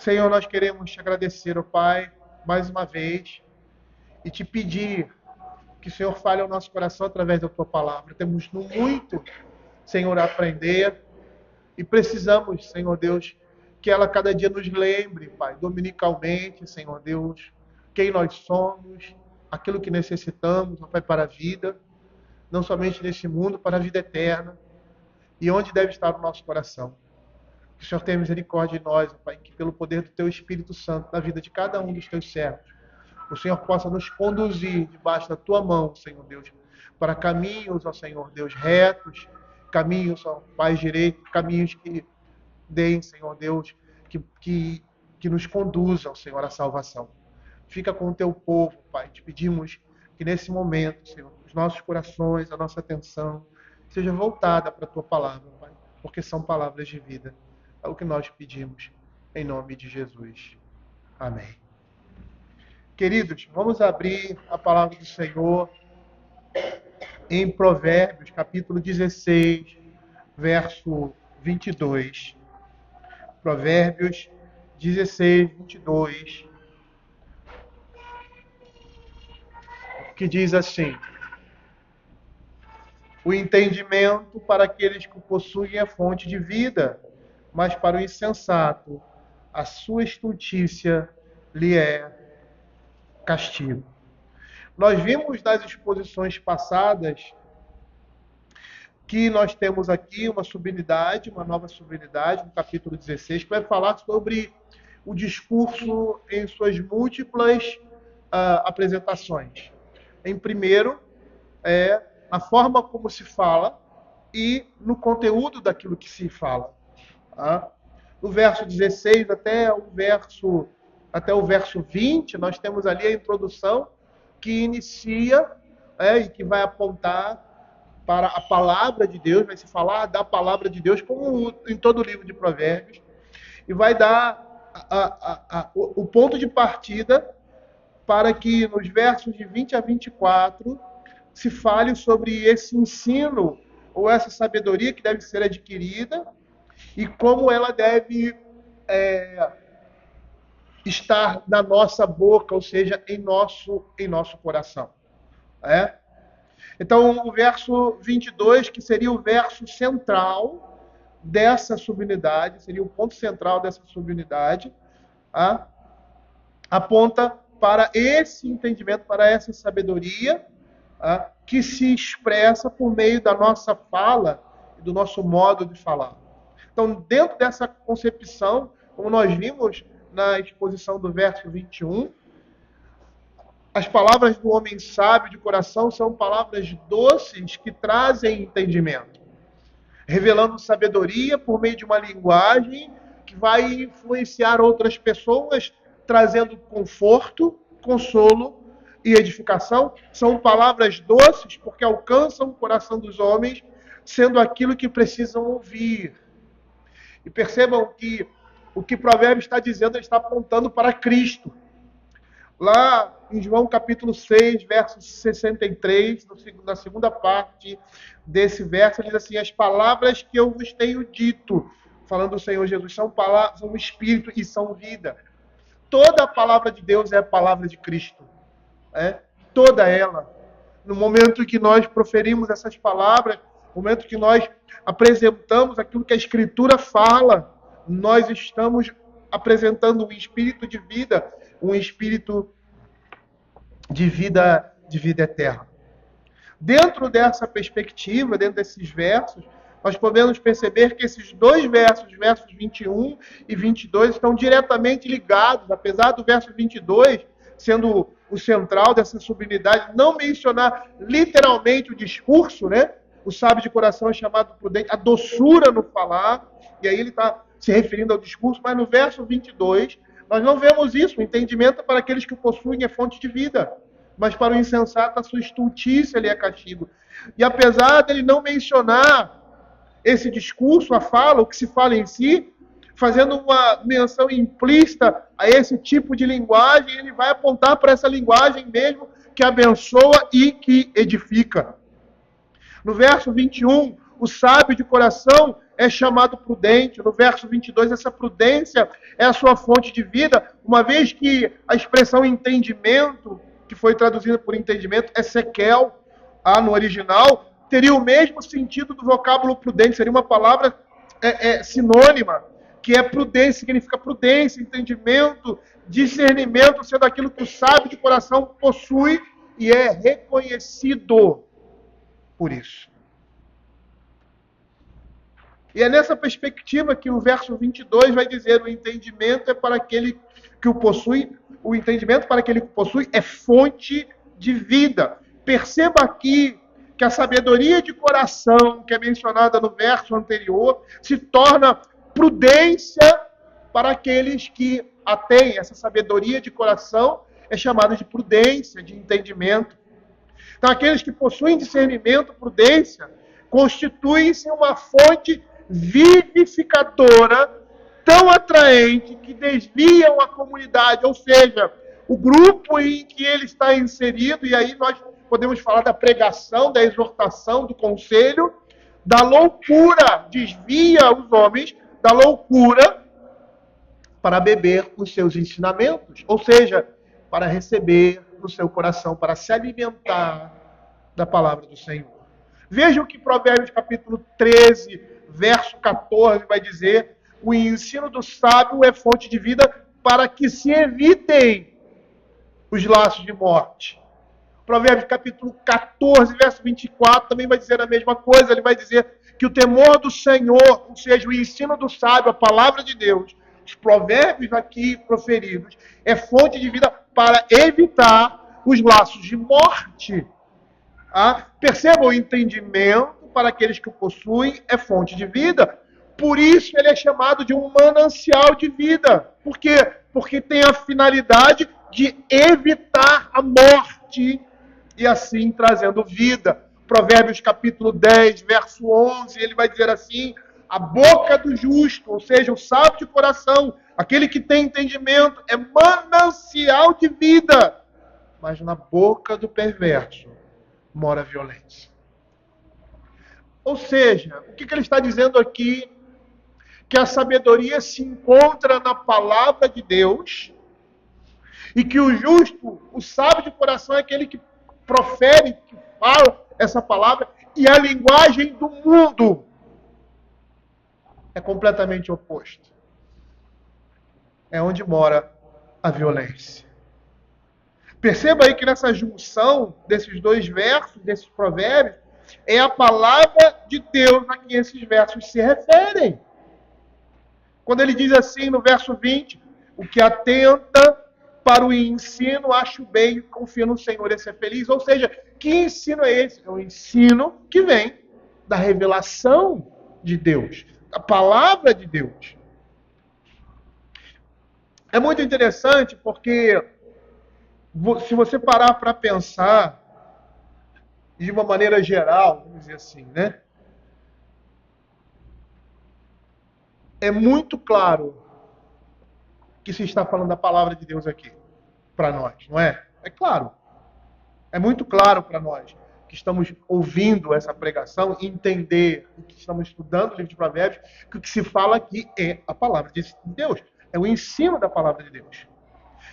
Senhor, nós queremos te agradecer, ó Pai, mais uma vez, e te pedir que o Senhor fale ao nosso coração através da tua palavra. Temos muito, Senhor, a aprender e precisamos, Senhor Deus, que ela cada dia nos lembre, Pai, dominicalmente, Senhor Deus, quem nós somos, aquilo que necessitamos, ó Pai, para a vida, não somente neste mundo, para a vida eterna, e onde deve estar o nosso coração. Que o Senhor tenha misericórdia de nós, ó Pai, que pelo poder do Teu Espírito Santo, na vida de cada um dos Teus servos, o Senhor possa nos conduzir debaixo da Tua mão, Senhor Deus, para caminhos, ó Senhor Deus, retos, caminhos, ó Pai direito, caminhos que deem, Senhor Deus, que nos conduzam, Senhor, à salvação. Fica com o Teu povo, Pai. Te pedimos que nesse momento, Senhor, os nossos corações, a nossa atenção, seja voltada para a Tua palavra, Pai, porque são palavras de vida. É o que nós pedimos, em nome de Jesus. Amém. Queridos, vamos abrir a palavra do Senhor em Provérbios, capítulo 16, verso 22. Provérbios 16, 22. Que diz assim: o entendimento para aqueles que o possuem é fonte de vida, mas para o insensato, a sua estultícia lhe é castigo. Nós vimos nas exposições passadas que nós temos aqui uma subunidade, uma nova subunidade, no capítulo 16, que vai falar sobre o discurso em suas múltiplas apresentações. Em primeiro, a forma como se fala e no conteúdo daquilo que se fala. No verso 16 até o verso 20, nós temos ali a introdução que inicia e que vai apontar para a palavra de Deus, vai se falar da palavra de Deus, como em todo o livro de Provérbios, e vai dar o ponto de partida para que nos versos de 20 a 24 se fale sobre esse ensino ou essa sabedoria que deve ser adquirida e como ela deve estar na nossa boca, ou seja, em nosso coração. Então, o verso 22, que seria o verso central dessa subunidade, seria o ponto central dessa subunidade, aponta para esse entendimento, para essa sabedoria, que se expressa por meio da nossa fala e do nosso modo de falar. Então, dentro dessa concepção, como nós vimos na exposição do verso 21, as palavras do homem sábio de coração são palavras doces que trazem entendimento, revelando sabedoria por meio de uma linguagem que vai influenciar outras pessoas, trazendo conforto, consolo e edificação. São palavras doces porque alcançam o coração dos homens, sendo aquilo que precisam ouvir. E percebam que o que Provérbios está dizendo, ele está apontando para Cristo. Lá em João capítulo 6, verso 63, na segunda parte desse verso, ele diz assim: as palavras que eu vos tenho dito, falando do Senhor Jesus, são espírito e são vida. Toda a palavra de Deus é a palavra de Cristo. Toda ela. No momento em que nós proferimos essas palavras, no momento que nós apresentamos aquilo que a Escritura fala, nós estamos apresentando um espírito de vida, um espírito de vida eterna. Dentro dessa perspectiva, dentro desses versos, nós podemos perceber que esses dois versos 21 e 22, estão diretamente ligados, apesar do verso 22 sendo o central dessa subunidade, não mencionar literalmente o discurso, O sábio de coração é chamado prudente, a doçura no falar, e aí ele está se referindo ao discurso, mas no verso 22, nós não vemos isso. O entendimento para aqueles que o possuem é fonte de vida, mas para o insensato a sua estultícia lhe é castigo. E apesar dele não mencionar esse discurso, a fala, o que se fala em si, fazendo uma menção implícita a esse tipo de linguagem, ele vai apontar para essa linguagem mesmo que abençoa e que edifica. No verso 21, o sábio de coração é chamado prudente. No verso 22, essa prudência é a sua fonte de vida, uma vez que a expressão entendimento, que foi traduzida por entendimento, é sequel, no original, teria o mesmo sentido do vocábulo prudente, seria uma palavra sinônima, que é prudência, significa prudência, entendimento, discernimento, sendo aquilo que o sábio de coração possui e é reconhecido por isso. E é nessa perspectiva que o verso 22 vai dizer: o entendimento é para aquele que o possui, o entendimento para aquele que o possui é fonte de vida. Perceba aqui que a sabedoria de coração, que é mencionada no verso anterior, se torna prudência para aqueles que a têm. Essa sabedoria de coração é chamada de prudência, de entendimento. Então, aqueles que possuem discernimento, prudência, constituem-se uma fonte vivificadora, tão atraente, que desviam a comunidade, ou seja, o grupo em que ele está inserido, e aí nós podemos falar da pregação, da exortação, do conselho, da loucura, desvia os homens da loucura para beber os seus ensinamentos, ou seja, para receber no seu coração, para se alimentar da palavra do Senhor. Veja o que Provérbios capítulo 13, verso 14 vai dizer: o ensino do sábio é fonte de vida para que se evitem os laços de morte. Provérbios capítulo 14, verso 24 também vai dizer a mesma coisa. Ele vai dizer que o temor do Senhor, ou seja, o ensino do sábio, a palavra de Deus, os provérbios aqui proferidos, é fonte de vida para evitar os laços de morte. Perceba, o entendimento para aqueles que o possuem é fonte de vida. Por isso ele é chamado de um manancial de vida. Por quê? Porque tem a finalidade de evitar a morte e assim trazendo vida. Provérbios capítulo 10, verso 11, ele vai dizer assim: a boca do justo, ou seja, o sábio de coração, aquele que tem entendimento, é manancial de vida, mas na boca do perverso mora a violência. Ou seja, o que ele está dizendo aqui? Que a sabedoria se encontra na palavra de Deus e que o justo, o sábio de coração, é aquele que profere, que fala essa palavra, e a linguagem do mundo é completamente oposto. É onde mora a violência. Perceba aí que nessa junção desses dois versos, desses provérbios, é a palavra de Deus a que esses versos se referem. Quando ele diz assim no verso 20, o que atenta para o ensino, acho bem, confia no Senhor, esse é feliz. Ou seja, que ensino é esse? É um ensino que vem da revelação de Deus, da palavra de Deus. É muito interessante porque, se você parar para pensar, de uma maneira geral, vamos dizer assim, né? É muito claro que se está falando da palavra de Deus aqui, para nós, não é? É claro. É muito claro para nós que estamos ouvindo essa pregação, entender o que estamos estudando o livro de Provérbios, que o que se fala aqui é a palavra de Deus, é o ensino da palavra de Deus.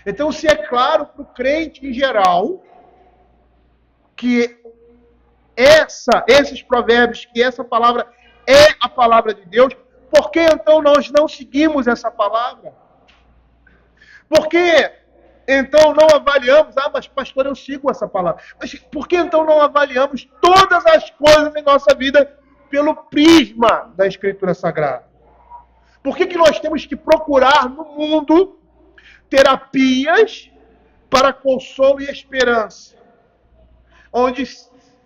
Então, se é claro para o crente em geral que esses provérbios, que essa palavra é a palavra de Deus, por que então nós não seguimos essa palavra? Por que então não avaliamos, mas pastor, eu sigo essa palavra. Mas por que então não avaliamos todas as coisas em nossa vida pelo prisma da Escritura Sagrada? Por que nós temos que procurar no mundo terapias para consolo e esperança? Onde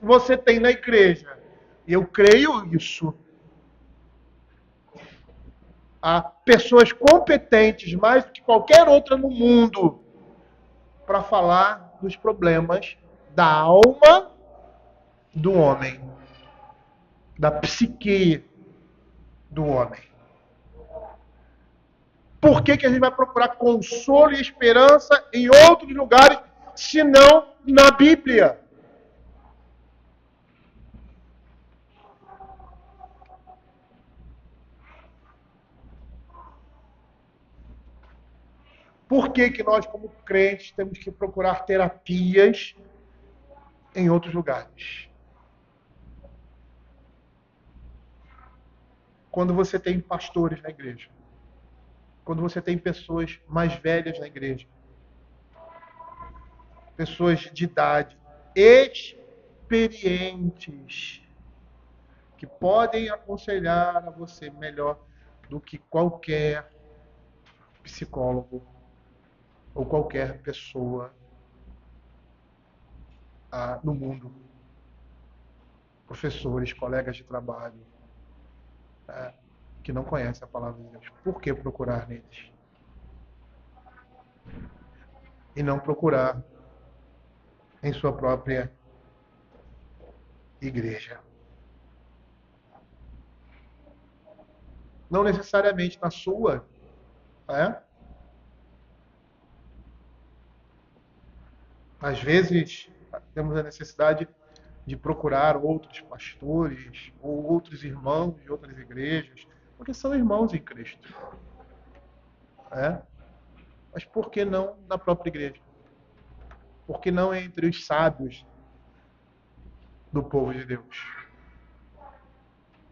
você tem na igreja, e eu creio isso, há pessoas competentes mais do que qualquer outra no mundo para falar dos problemas da alma do homem, da psique do homem. Por que a gente vai procurar consolo e esperança em outros lugares, senão na Bíblia? Por que que nós, como crentes, temos que procurar terapias em outros lugares? Quando você tem pastores na igreja, quando você tem pessoas mais velhas na igreja, pessoas de idade, experientes, que podem aconselhar a você melhor do que qualquer psicólogo ou qualquer pessoa no mundo. Professores, colegas de trabalho, que não conhecem a palavra de Deus. Por que procurar neles? E não procurar em sua própria igreja. Não necessariamente na sua, Às vezes, temos a necessidade de procurar outros pastores ou outros irmãos de outras igrejas, porque são irmãos em Cristo. Mas por que não na própria igreja? Por que não entre os sábios do povo de Deus?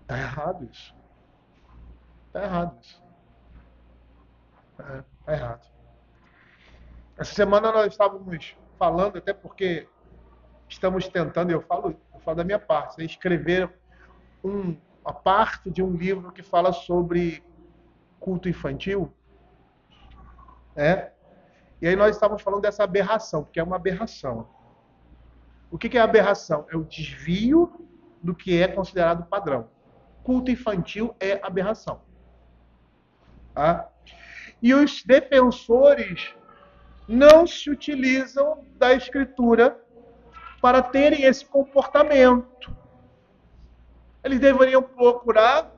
Está errado isso. Está errado isso. Está errado. Essa semana nós estávamos falando, até porque estamos tentando, eu falo da minha parte, escrever uma parte de um livro que fala sobre culto infantil. E aí nós estávamos falando dessa aberração, porque é uma aberração. O que é aberração? É o desvio do que é considerado padrão. Culto infantil é aberração. E os defensores não se utilizam da Escritura para terem esse comportamento. Eles deveriam procurar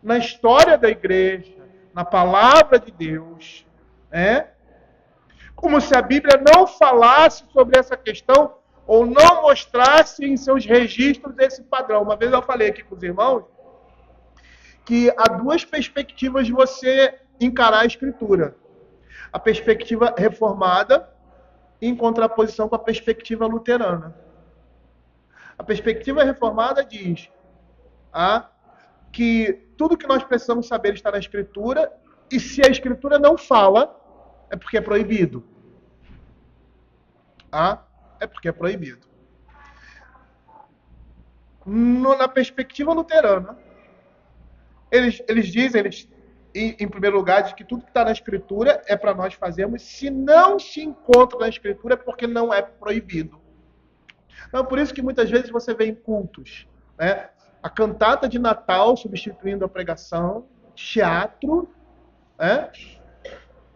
na história da igreja, na palavra de Deus, como se a Bíblia não falasse sobre essa questão ou não mostrasse em seus registros esse padrão. Uma vez eu falei aqui com os irmãos que há duas perspectivas de você encarar a Escritura. A perspectiva reformada em contraposição com a perspectiva luterana. A perspectiva reformada diz que tudo que nós precisamos saber está na Escritura, e se a Escritura não fala, é porque é proibido. É porque é proibido. Na perspectiva luterana, eles dizem, em primeiro lugar, de que tudo que está na Escritura é para nós fazermos. Se não se encontra na Escritura, é porque não é proibido. Então, por isso que muitas vezes você vê em cultos, a cantata de Natal substituindo a pregação, teatro,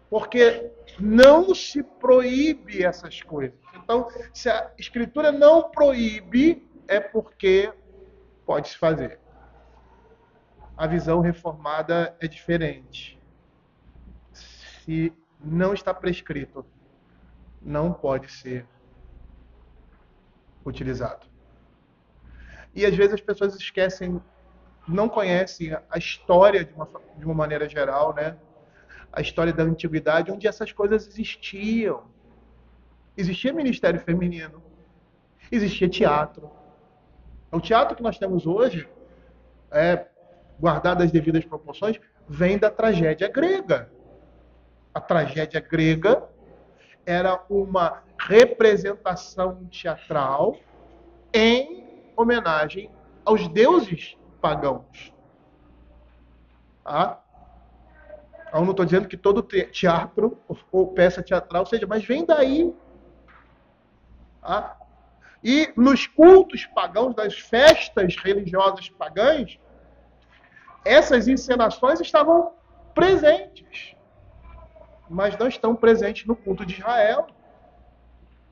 porque não se proíbe essas coisas. Então, se a Escritura não proíbe, é porque pode se fazer. A visão reformada é diferente. Se não está prescrito, não pode ser utilizado. E às vezes as pessoas esquecem, não conhecem a história de uma maneira geral, a história da antiguidade, onde essas coisas existiam. Existia ministério feminino, existia teatro. O teatro que nós temos hoje, guardado as devidas proporções, vem da tragédia grega. A tragédia grega era uma representação teatral em homenagem aos deuses pagãos. Eu não estou dizendo que todo teatro ou peça teatral seja, mas vem daí. E nos cultos pagãos, das festas religiosas pagãs, essas encenações estavam presentes, mas não estão presentes no culto de Israel.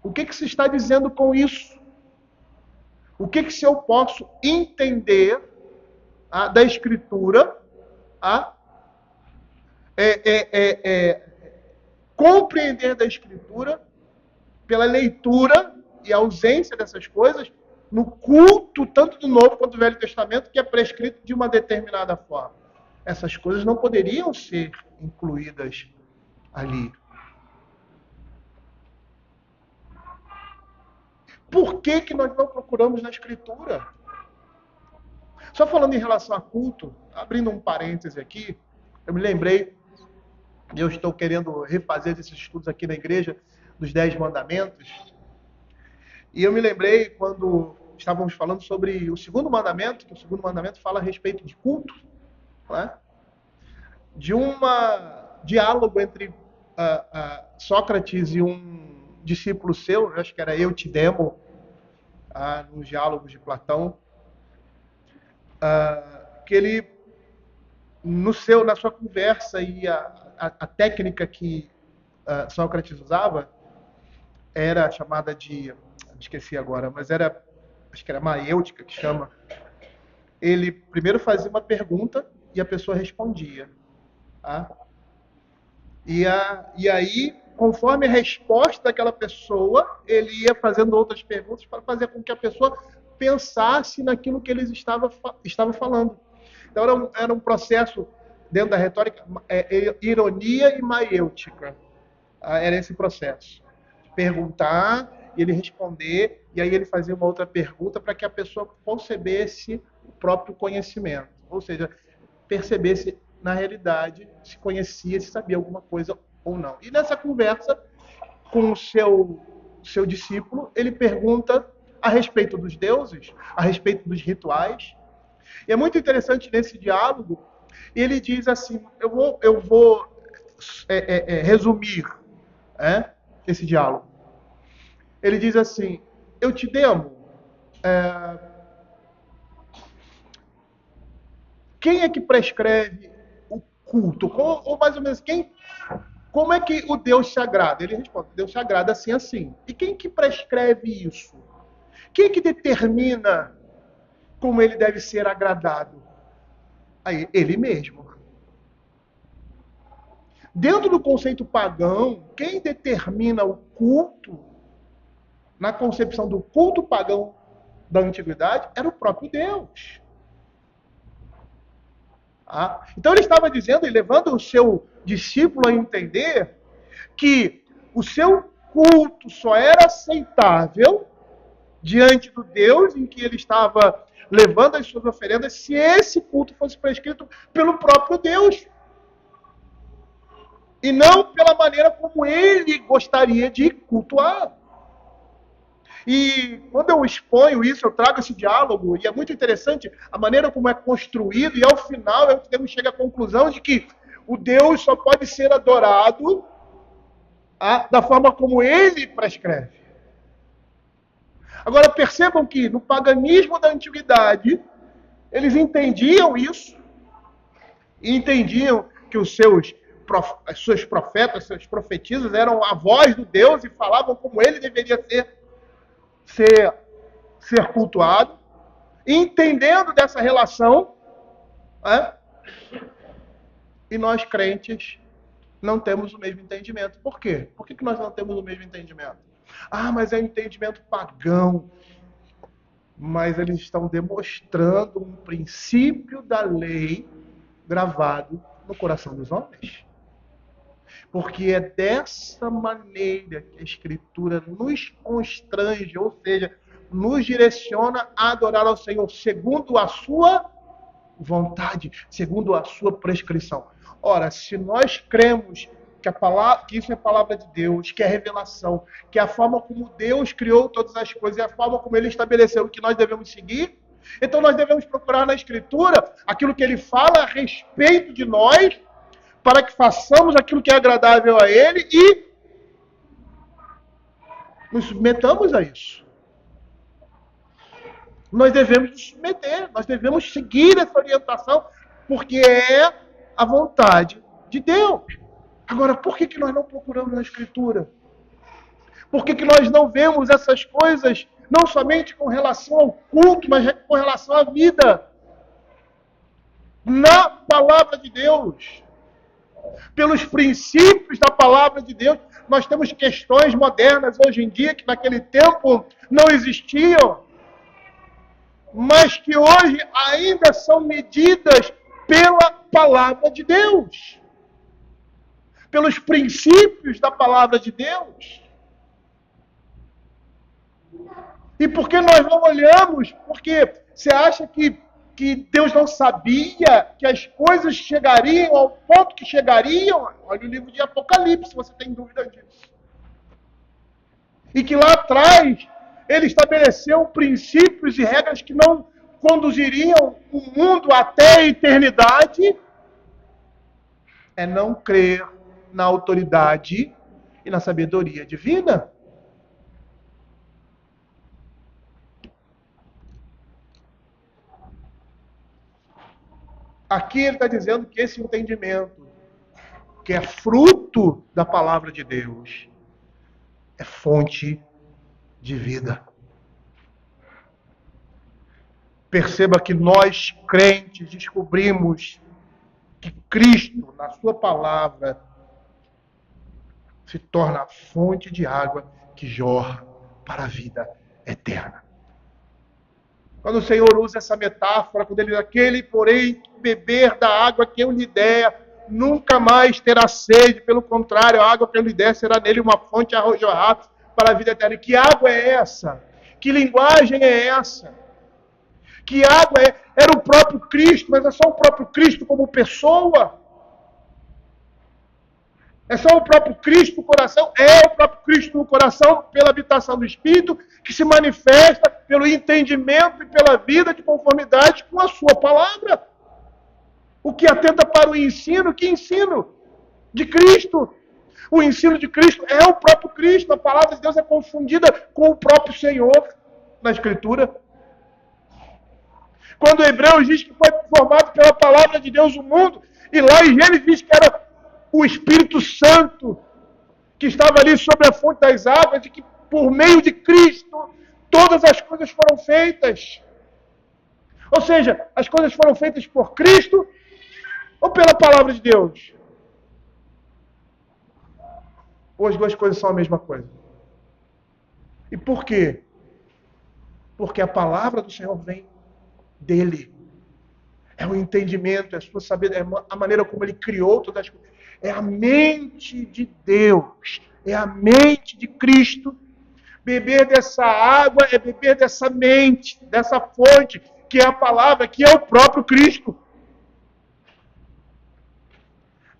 O que se está dizendo com isso? O que se eu posso entender da Escritura, compreender da Escritura pela leitura e ausência dessas coisas no culto, tanto do Novo quanto do Velho Testamento, que é prescrito de uma determinada forma. Essas coisas não poderiam ser incluídas ali. Por que que nós não procuramos na Escritura? Só falando em relação a culto, abrindo um parêntese aqui, eu me lembrei, eu estou querendo refazer esses estudos aqui na igreja, dos 10 mandamentos, e eu me lembrei quando estávamos falando sobre o segundo mandamento, que o segundo mandamento fala a respeito de culto, né? De um diálogo entre Sócrates e um discípulo seu, acho que era Eutidemo, nos diálogos de Platão, que ele, na sua conversa, e a técnica que Sócrates usava era chamada de, esqueci agora, mas acho que era maêutica que chama. Ele primeiro fazia uma pergunta e a pessoa respondia. Tá? E aí, conforme a resposta daquela pessoa, ele ia fazendo outras perguntas para fazer com que a pessoa pensasse naquilo que eles estavam falando. Então, era um processo, dentro da retórica, ironia e maiêutica. Era esse processo. Perguntar, e ele responder, e aí ele fazia uma outra pergunta para que a pessoa concebesse o próprio conhecimento. Ou seja, percebesse, na realidade, se conhecia, se sabia alguma coisa ou não. E nessa conversa com o seu discípulo, ele pergunta a respeito dos deuses, a respeito dos rituais. E é muito interessante nesse diálogo, ele diz assim, eu vou resumir esse diálogo. Ele diz assim, eu te demo, quem é que prescreve o culto? Ou mais ou menos, como é que o Deus se agrada? Ele responde, Deus se agrada assim, assim. E quem que prescreve isso? Quem que determina como ele deve ser agradado? Aí, ele mesmo. Dentro do conceito pagão, quem determina o culto, na concepção do culto pagão da antiguidade, era o próprio Deus. Então ele estava dizendo e levando o seu discípulo a entender que o seu culto só era aceitável diante do Deus em que ele estava levando as suas oferendas se esse culto fosse prescrito pelo próprio Deus. E não pela maneira como ele gostaria de cultuar. E quando eu exponho isso, eu trago esse diálogo, e é muito interessante a maneira como é construído, e ao final eu chego à conclusão de que o Deus só pode ser adorado da forma como ele prescreve. Agora percebam que no paganismo da antiguidade, eles entendiam isso, e entendiam que os seus profetas, seus profetisas eram a voz do Deus e falavam como ele deveria ser cultuado, entendendo dessa relação, e nós crentes não temos o mesmo entendimento. Por quê? Por que nós não temos o mesmo entendimento? Mas é um entendimento pagão. Mas eles estão demonstrando um princípio da lei gravado no coração dos homens. Porque é dessa maneira que a Escritura nos constrange, ou seja, nos direciona a adorar ao Senhor segundo a sua vontade, segundo a sua prescrição. Ora, se nós cremos que isso é a palavra de Deus, que é a revelação, que é a forma como Deus criou todas as coisas, e a forma como Ele estabeleceu o que nós devemos seguir, então nós devemos procurar na Escritura aquilo que Ele fala a respeito de nós, para que façamos aquilo que é agradável a Ele e nos submetamos a isso. Nós devemos nos submeter, nós devemos seguir essa orientação, porque é a vontade de Deus. Agora, por que nós não procuramos na Escritura? Por que nós não vemos essas coisas, não somente com relação ao culto, mas com relação à vida? Na palavra de Deus. Pelos princípios da palavra de Deus, nós temos questões modernas hoje em dia que naquele tempo não existiam, mas que hoje ainda são medidas pela palavra de Deus, pelos princípios da palavra de Deus. E por que nós não olhamos? Porque você acha que Deus não sabia que as coisas chegariam ao ponto que chegariam? Olha o livro de Apocalipse, se você tem dúvida disso. E que lá atrás ele estabeleceu princípios e regras que não conduziriam o mundo até a eternidade. É não crer na autoridade e na sabedoria divina. Aqui ele está dizendo que esse entendimento, que é fruto da palavra de Deus, é fonte de vida. Perceba que nós, crentes, descobrimos que Cristo, na sua palavra, se torna a fonte de água que jorra para a vida eterna. Quando o Senhor usa essa metáfora, quando ele diz, aquele, porém, beber da água que eu lhe der, nunca mais terá sede, pelo contrário, a água que eu lhe der será nele uma fonte a jorrar para a vida eterna. E que água é essa? Que linguagem é essa? Que água é? Era o próprio Cristo, mas é só o próprio Cristo como pessoa? É só o próprio Cristo no coração? É o próprio Cristo no coração pela habitação do Espírito que se manifesta pelo entendimento e pela vida de conformidade com a sua palavra. O que atenta para o ensino, que ensino? De Cristo. O ensino de Cristo é o próprio Cristo. A palavra de Deus é confundida com o próprio Senhor na Escritura. Quando Hebreus diz que foi formado pela palavra de Deus o mundo, e lá em Gênesis diz que era o Espírito Santo que estava ali sobre a fonte das águas e que por meio de Cristo todas as coisas foram feitas. Ou seja, as coisas foram feitas por Cristo ou pela palavra de Deus? Ou as duas coisas são a mesma coisa? E por quê? Porque a palavra do Senhor vem dele. É o entendimento, é a sua sabedoria, é a maneira como ele criou todas as coisas. É a mente de Deus, é a mente de Cristo. Beber dessa água é beber dessa mente, dessa fonte, que é a palavra, que é o próprio Cristo.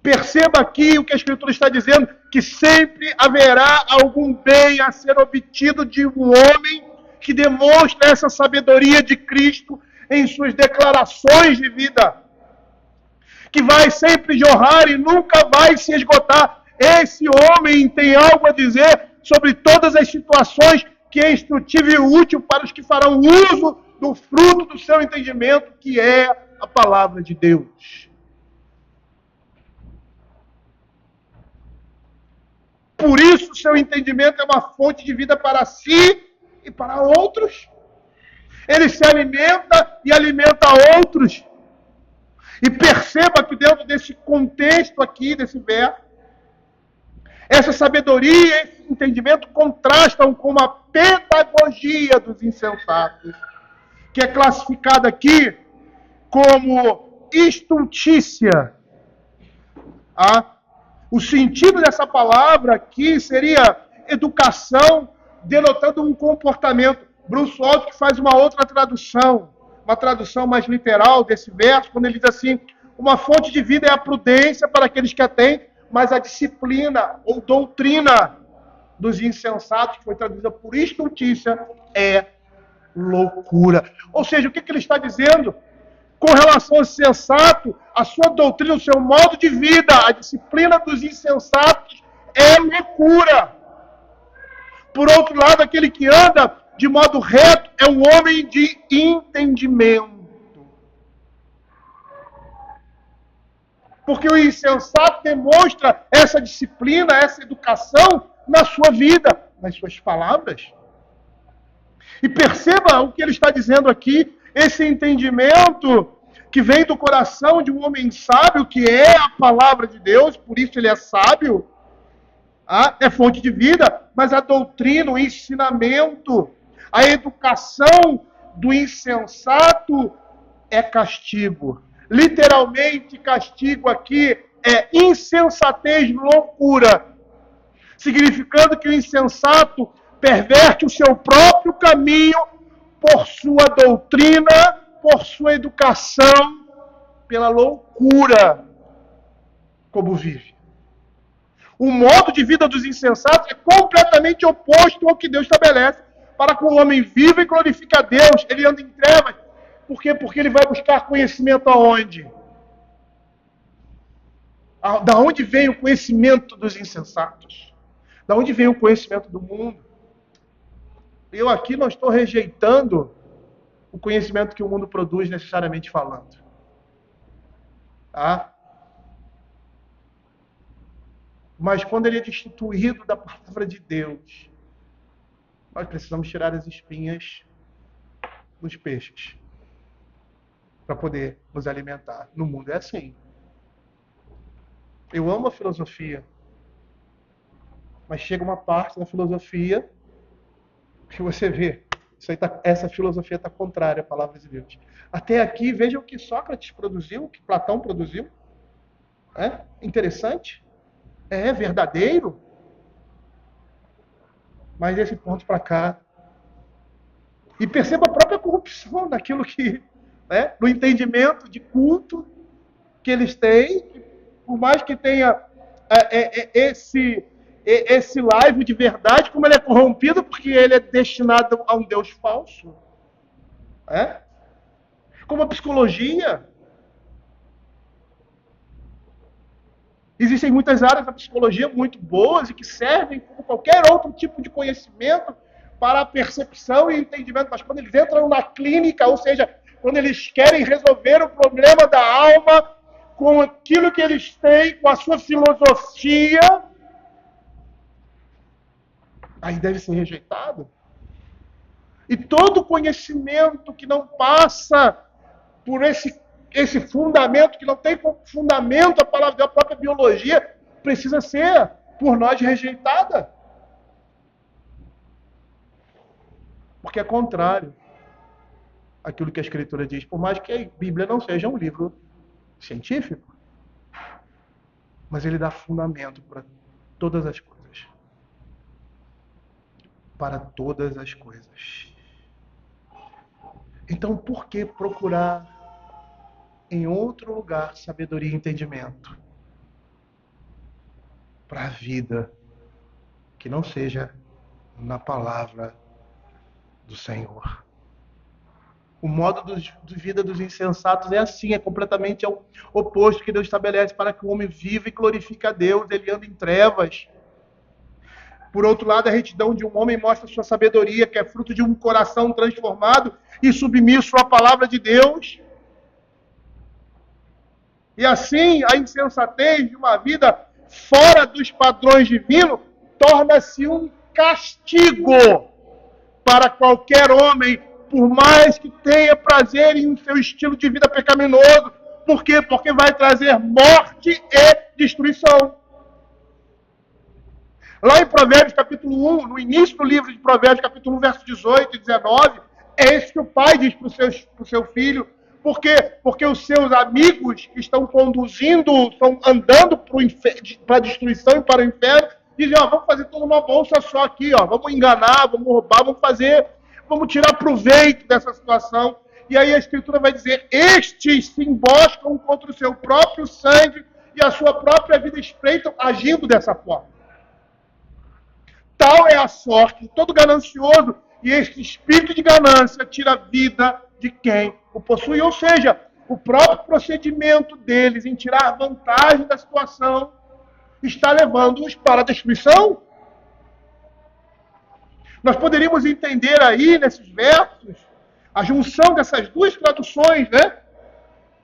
Perceba aqui o que a Escritura está dizendo, que sempre haverá algum bem a ser obtido de um homem que demonstra essa sabedoria de Cristo em suas declarações de vida, que vai sempre jorrar e nunca vai se esgotar. Esse homem tem algo a dizer sobre todas as situações que é instrutivo e útil para os que farão uso do fruto do seu entendimento, que é a palavra de Deus. Por isso, seu entendimento é uma fonte de vida para si e para outros. Ele se alimenta e alimenta outros. E perceba que dentro desse contexto aqui, desse verso, essa sabedoria, esse entendimento contrastam com a pedagogia dos insensatos, que é classificada aqui como estultícia. O sentido dessa palavra aqui seria educação, denotando um comportamento. Bruce Waltke faz uma outra tradução, uma tradução mais literal desse verso, quando ele diz assim, uma fonte de vida é a prudência para aqueles que a têm, mas a disciplina ou doutrina dos insensatos, que foi traduzida por estultícia, é loucura. Ou seja, o que ele está dizendo? Com relação ao sensato, a sua doutrina, o seu modo de vida, a disciplina dos insensatos é loucura. Por outro lado, aquele que anda de modo reto é um homem de entendimento. Porque o insensato demonstra essa disciplina, essa educação na sua vida, nas suas palavras. E perceba o que ele está dizendo aqui, esse entendimento que vem do coração de um homem sábio, que é a palavra de Deus, por isso ele é sábio, é fonte de vida, mas a doutrina, o ensinamento, a educação do insensato é castigo. Literalmente, castigo aqui é insensatez, loucura. Significando que o insensato perverte o seu próprio caminho por sua doutrina, por sua educação, pela loucura como vive. O modo de vida dos insensatos é completamente oposto ao que Deus estabelece para que o homem viva e glorifique a Deus. Ele anda em trevas. Por quê? Porque ele vai buscar conhecimento aonde? Da onde vem o conhecimento dos insensatos? Da onde vem o conhecimento do mundo? Eu aqui não estou rejeitando o conhecimento que o mundo produz, necessariamente falando. Tá? Mas quando ele é destituído da palavra de Deus, nós precisamos tirar as espinhas dos peixes para poder nos alimentar. No mundo é assim. Eu amo a filosofia, mas chega uma parte da filosofia que você vê, essa filosofia está contrária à palavra de Deus. Até aqui, veja o que Sócrates produziu, o que Platão produziu. É interessante. É verdadeiro. Mas esse ponto para cá. E perceba a própria corrupção daquilo que, no entendimento de culto que eles têm, por mais que tenha esse live de verdade, como ele é corrompido, porque ele é destinado a um Deus falso. Como a psicologia. Existem muitas áreas da psicologia muito boas e que servem como qualquer outro tipo de conhecimento para a percepção e entendimento. Mas quando eles entram na clínica, ou seja, quando eles querem resolver o problema da alma com aquilo que eles têm, com a sua filosofia, aí deve ser rejeitado. E todo conhecimento que não passa por esse fundamento, que não tem como fundamento a palavra da própria biologia, precisa ser, por nós, rejeitada. Porque é contrário àquilo que a Escritura diz. Por mais que a Bíblia não seja um livro científico, mas ele dá fundamento para todas as coisas. Para todas as coisas. Então, por que procurar em outro lugar sabedoria e entendimento? Para a vida que não seja na palavra do Senhor. O modo de vida dos insensatos é assim, é completamente ao oposto que Deus estabelece para que o homem viva e glorifique a Deus. Ele anda em trevas. Por outro lado, a retidão de um homem mostra sua sabedoria, que é fruto de um coração transformado e submisso à palavra de Deus. E assim, a insensatez de uma vida fora dos padrões divinos torna-se um castigo para qualquer homem, por mais que tenha prazer em seu estilo de vida pecaminoso. Por quê? Porque vai trazer morte e destruição. Lá em Provérbios capítulo 1, no início do livro de Provérbios capítulo 1, verso 18 e 19, é isso que o pai diz para o seu filho. Por quê? Porque os seus amigos que estão conduzindo, estão andando para a destruição e para o inferno, dizem, vamos fazer tudo numa bolsa só aqui, vamos enganar, vamos roubar, vamos tirar proveito dessa situação. E aí a Escritura vai dizer, estes se emboscam contra o seu próprio sangue e a sua própria vida espreitam, agindo dessa forma. Tal é a sorte de todo ganancioso, e este espírito de ganância tira a vida de quem o possui. Ou seja, o próprio procedimento deles em tirar vantagem da situação está levando-os para a destruição. Nós poderíamos entender aí, nesses versos, a junção dessas duas traduções,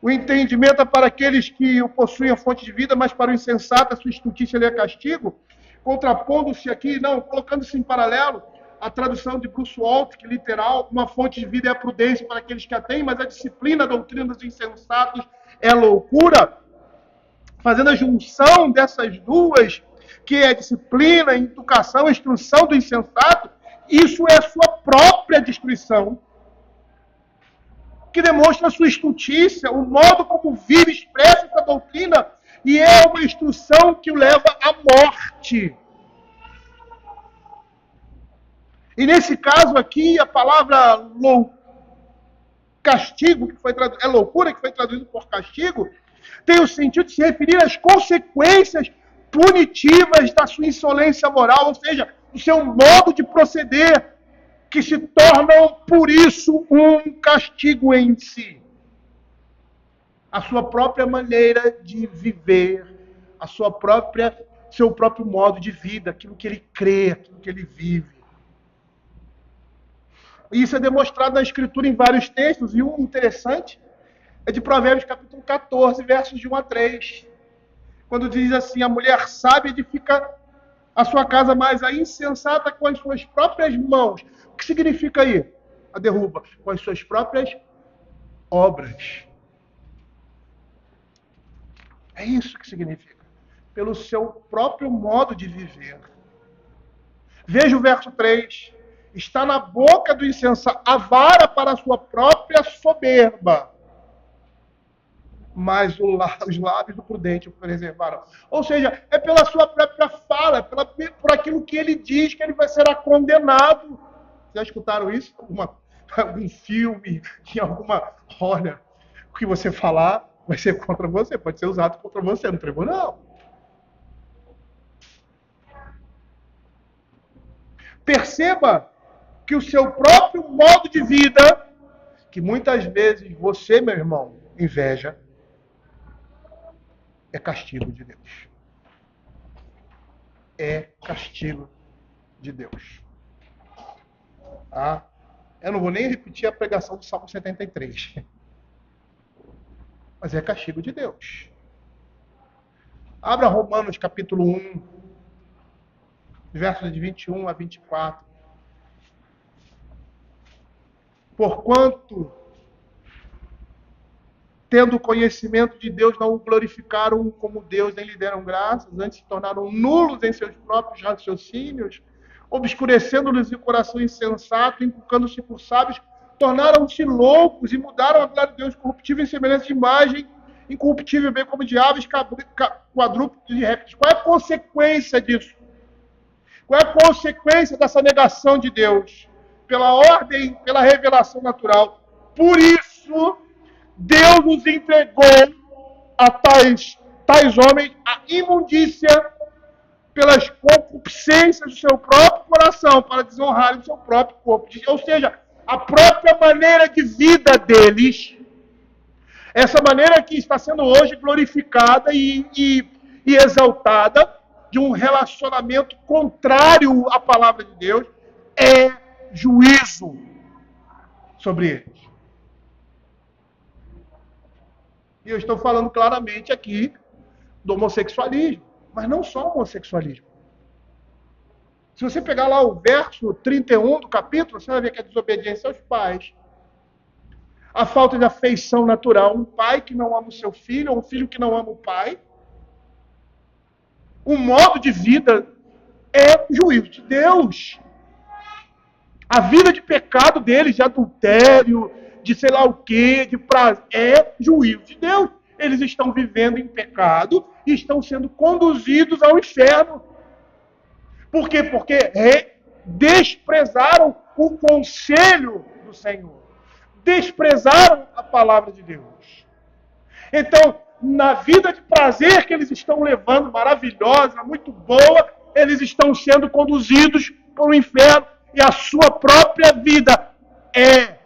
O entendimento é para aqueles que o possuem a fonte de vida, mas para o insensato a sua estultícia é castigo. Contrapondo-se aqui, colocando-se em paralelo, a tradução de Bruce Walt, que literal, uma fonte de vida é a prudência para aqueles que a têm, mas a disciplina, a doutrina dos insensatos é loucura. Fazendo a junção dessas duas, que é a disciplina, a educação, a instrução do insensato, isso é a sua própria destruição, que demonstra a sua estultícia, o modo como vive, expressa essa doutrina, e é uma instrução que o leva à morte. E nesse caso aqui, a palavra castigo, que foi é loucura, que foi traduzido por castigo, tem o sentido de se referir às consequências punitivas da sua insolência moral, ou seja, do seu modo de proceder, que se tornam, por isso, um castigo em si. A sua própria maneira de viver, seu próprio modo de vida, aquilo que ele crê, aquilo que ele vive. E isso é demonstrado na Escritura em vários textos, e um interessante é de Provérbios capítulo 14, versos de 1 a 3. Quando diz assim, a mulher sábia edifica a sua casa, mas a insensata com as suas próprias mãos. O que significa aí? A derruba. Com as suas próprias obras. É isso que significa. Pelo seu próprio modo de viver. Veja o verso 3. Está na boca do insensato a vara para a sua própria soberba, mas os lábios do prudente o preservaram. Ou seja, é pela sua própria fala, por aquilo que ele diz que ele vai ser condenado. Já escutaram isso? Algum filme, em alguma... Olha, o que você falar vai ser contra você, pode ser usado contra você no tribunal. Perceba que o seu próprio modo de vida, que muitas vezes você, meu irmão, inveja, é castigo de Deus. É castigo de Deus. Tá? Eu não vou nem repetir a pregação do Salmo 73. Mas é castigo de Deus. Abra Romanos capítulo 1, versos de 21 a 24. Porquanto, tendo conhecimento de Deus, não o glorificaram como Deus, nem lhe deram graças, antes se tornaram nulos em seus próprios raciocínios, obscurecendo-lhes o coração insensato, inculcando-se por sábios, tornaram-se loucos e mudaram a glória de Deus corruptível em semelhança de imagem incorruptível, bem como de aves, quadrúpedes e répteis. Qual é a consequência disso? Qual é a consequência dessa negação de Deus? Pela ordem, pela revelação natural. Por isso, Deus nos entregou a tais homens a imundícia pelas concupiscências do seu próprio coração, para desonrarem o seu próprio corpo. Ou seja, a própria maneira de vida deles, essa maneira que está sendo hoje glorificada e exaltada, de um relacionamento contrário à palavra de Deus, é juízo sobre eles. E eu estou falando claramente aqui do homossexualismo, mas não só o homossexualismo. Se você pegar lá o verso 31 do capítulo, você vai ver que a desobediência aos pais, a falta de afeição natural, um pai que não ama o seu filho, ou um filho que não ama o pai, o modo de vida é juízo de Deus. A vida de pecado deles, de adultério, de sei lá o quê, de prazer, é juízo de Deus. Eles estão vivendo em pecado e estão sendo conduzidos ao inferno. Por quê? Porque desprezaram o conselho do Senhor. Desprezaram a palavra de Deus. Então, na vida de prazer que eles estão levando, maravilhosa, muito boa, eles estão sendo conduzidos para o inferno. E a sua própria vida é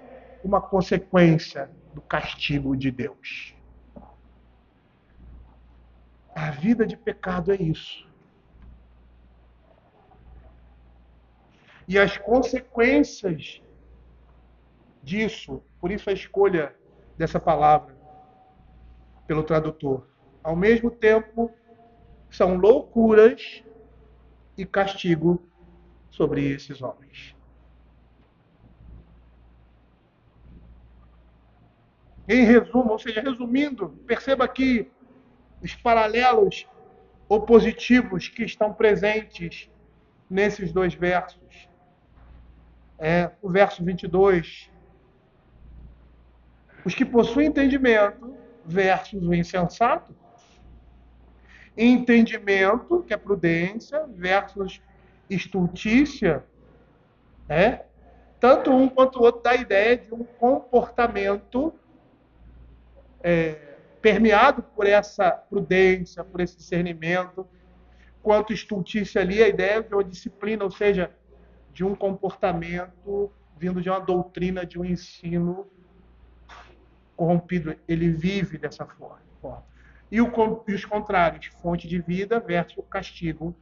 uma consequência do castigo de Deus. A vida de pecado é isso. E as consequências disso, por isso a escolha dessa palavra pelo tradutor, ao mesmo tempo são loucuras e castigo sobre esses homens. Em resumo, ou seja, resumindo, perceba aqui os paralelos opositivos que estão presentes nesses dois versos. O verso 22. Os que possuem entendimento versus o insensato. Entendimento, que é prudência, versus estultícia, né? Tanto um quanto o outro dá a ideia de um comportamento permeado por essa prudência, por esse discernimento, quanto estultícia ali, a ideia de uma disciplina, ou seja, de um comportamento vindo de uma doutrina, de um ensino corrompido. Ele vive dessa forma. E os contrários, fonte de vida versus castigo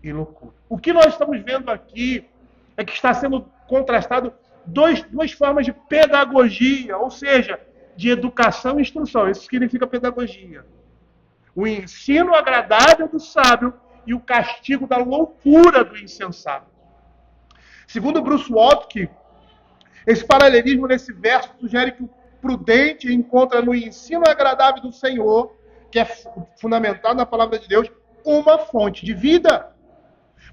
e loucura. O que nós estamos vendo aqui é que está sendo contrastado duas formas de pedagogia, ou seja, de educação e instrução. Isso significa pedagogia. O ensino agradável do sábio e o castigo da loucura do insensato. Segundo Bruce Waltke, esse paralelismo nesse verso sugere que o prudente encontra no ensino agradável do Senhor, que é fundamentado na palavra de Deus, uma fonte de vida.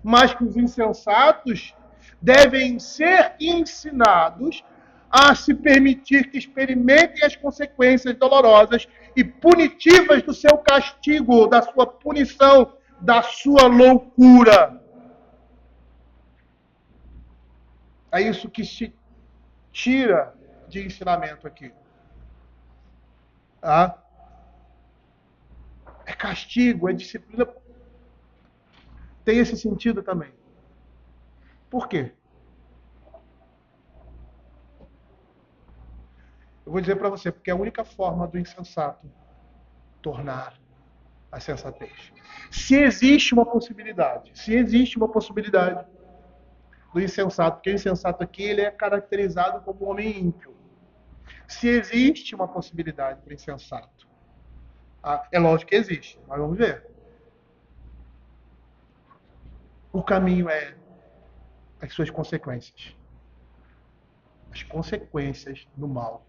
Mas que os insensatos devem ser ensinados a se permitir que experimentem as consequências dolorosas e punitivas do seu castigo, da sua punição, da sua loucura. É isso que se tira de ensinamento aqui. Ah? É castigo, é disciplina. Tem esse sentido também. Por quê? Eu vou dizer para você, porque é a única forma do insensato tornar a sensatez. Se existe uma possibilidade do insensato, porque o insensato aqui ele é caracterizado como um homem ímpio. Se existe uma possibilidade para o insensato, é lógico que existe, mas vamos ver. O caminho é as suas consequências. As consequências do mal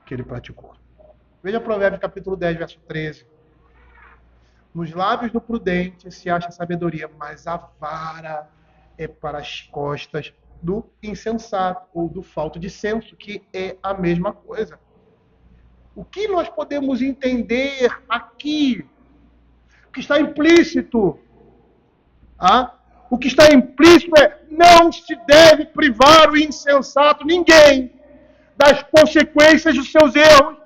que ele praticou. Veja Provérbios capítulo 10, verso 13. Nos lábios do prudente se acha sabedoria, mas a vara é para as costas do insensato ou do falto de senso, que é a mesma coisa. O que nós podemos entender aqui? O que está implícito? O que está implícito é: não se deve privar o insensato, ninguém, das consequências dos seus erros,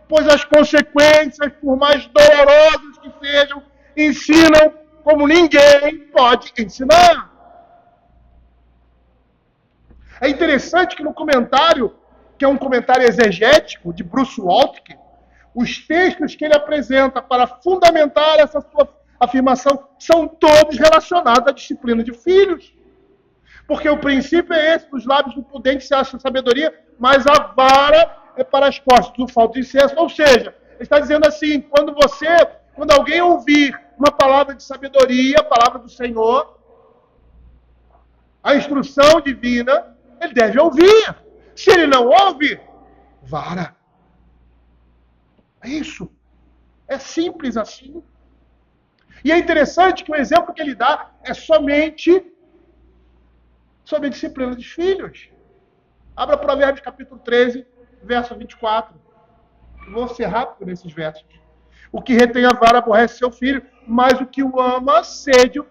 pois as consequências, por mais dolorosas que sejam, ensinam como ninguém pode ensinar. É interessante que no comentário, que é um comentário exegético de Bruce Waltke, os textos que ele apresenta para fundamentar essa sua afirmação são todos relacionados à disciplina de filhos. Porque o princípio é esse: dos lábios do prudente se acha sabedoria, mas a vara é para as costas do falto de senso. Ou seja, ele está dizendo assim: quando alguém ouvir uma palavra de sabedoria, a palavra do Senhor, a instrução divina, ele deve ouvir. Se ele não ouve, vara. É isso. É simples assim. E é interessante que o exemplo que ele dá é somente sobre a disciplina dos filhos. Abra Provérbios capítulo 13, verso 24. Eu vou ser rápido nesses versos. O que retém a vara aborrece seu filho, mas o que o ama cedo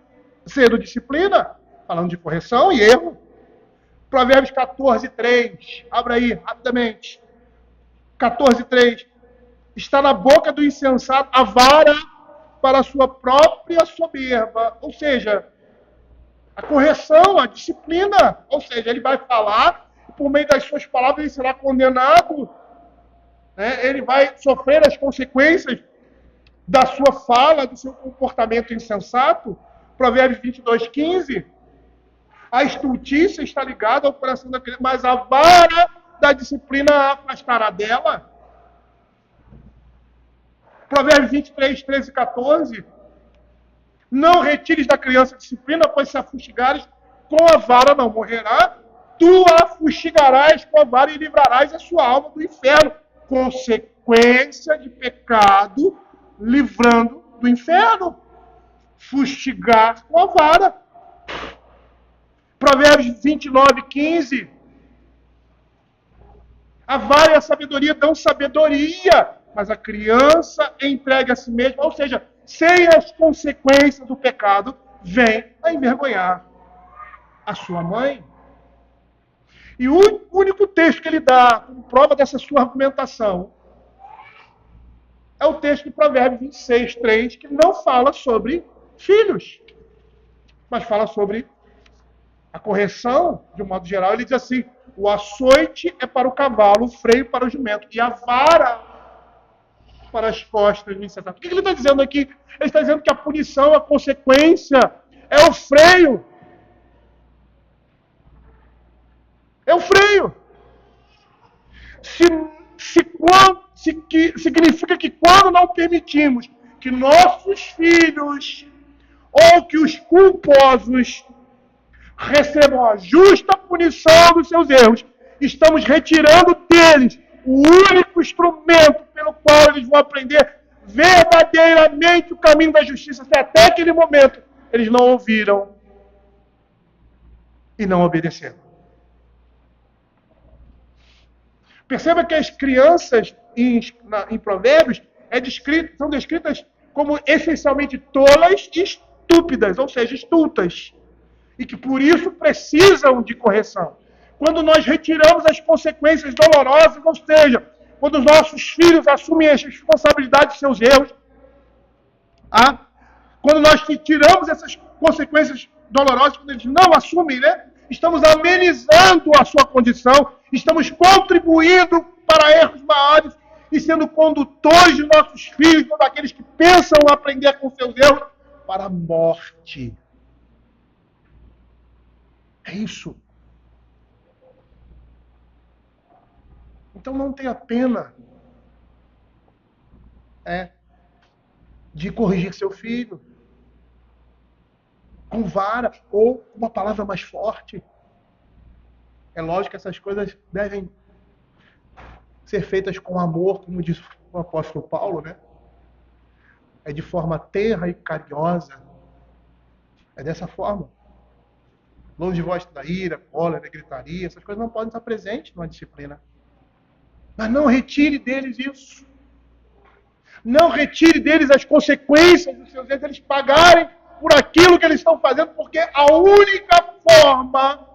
disciplina. Falando de correção e erro. Provérbios 14, 3. Abra aí, rapidamente. 14, 3. Está na boca do insensato a vara para a sua própria soberba. Ou seja, a correção, a disciplina. Ou seja, ele vai falar, e por meio das suas palavras ele será condenado. Ele vai sofrer as consequências da sua fala, do seu comportamento insensato. Provérbios 22, 15. A estultícia está ligada ao coração da criança, mas a vara da disciplina a afastará dela. Provérbios 23, 13 e 14. Não retires da criança a disciplina, pois se a fustigares, com a vara não morrerá. Tu a fustigarás com a vara e livrarás a sua alma do inferno. Consequência de pecado, livrando do inferno. Fustigar com a vara. Provérbios 29, 15. A vara e a sabedoria dão sabedoria, mas a criança entregue a si mesma, ou seja, sem as consequências do pecado, vem a envergonhar. a sua mãe. E o único texto que ele dá como prova dessa sua argumentação é o texto de Provérbios 26, 3, que não fala sobre filhos, mas fala sobre a correção, de um modo geral. Ele diz assim: o açoite é para o cavalo, o freio para o jumento, e a vara para as costas do insensato. O que ele está dizendo aqui? Ele está dizendo que a punição, a consequência, é o freio. É o freio. Significa que quando não permitimos que nossos filhos ou que os culposos recebam a justa punição dos seus erros, estamos retirando deles o único instrumento pelo qual eles vão aprender verdadeiramente o caminho da justiça, se até aquele momento eles não ouviram e não obedeceram. Perceba que as crianças em Provérbios são descritas como essencialmente tolas e estúpidas, ou seja, estultas, e que por isso precisam de correção. Quando nós retiramos as consequências dolorosas, ou seja, quando os nossos filhos assumem a responsabilidade de seus erros, quando nós retiramos essas consequências dolorosas, quando eles não assumem, né? Estamos amenizando a sua condição, estamos contribuindo para erros maiores e sendo condutores de nossos filhos, ou daqueles que pensam aprender com seus erros, para a morte. É isso. Então não tenha pena de corrigir seu filho com vara ou uma palavra mais forte. É lógico que essas coisas devem ser feitas com amor, como diz o apóstolo Paulo, né? É de forma terra e carinhosa. É dessa forma. Longe de vós da ira, cólera, gritaria, essas coisas não podem estar presentes numa disciplina. Mas não retire deles isso. Não retire deles as consequências dos seus erros, eles pagarem por aquilo que eles estão fazendo, porque a única forma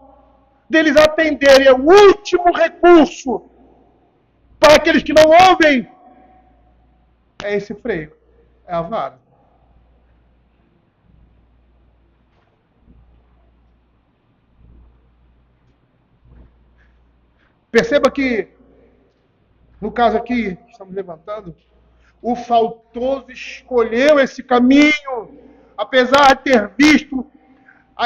deles atenderem é o último recurso para aqueles que não ouvem é esse freio, é a vara. Perceba que, no caso aqui, que estamos levantando, o faltoso escolheu esse caminho, apesar de ter visto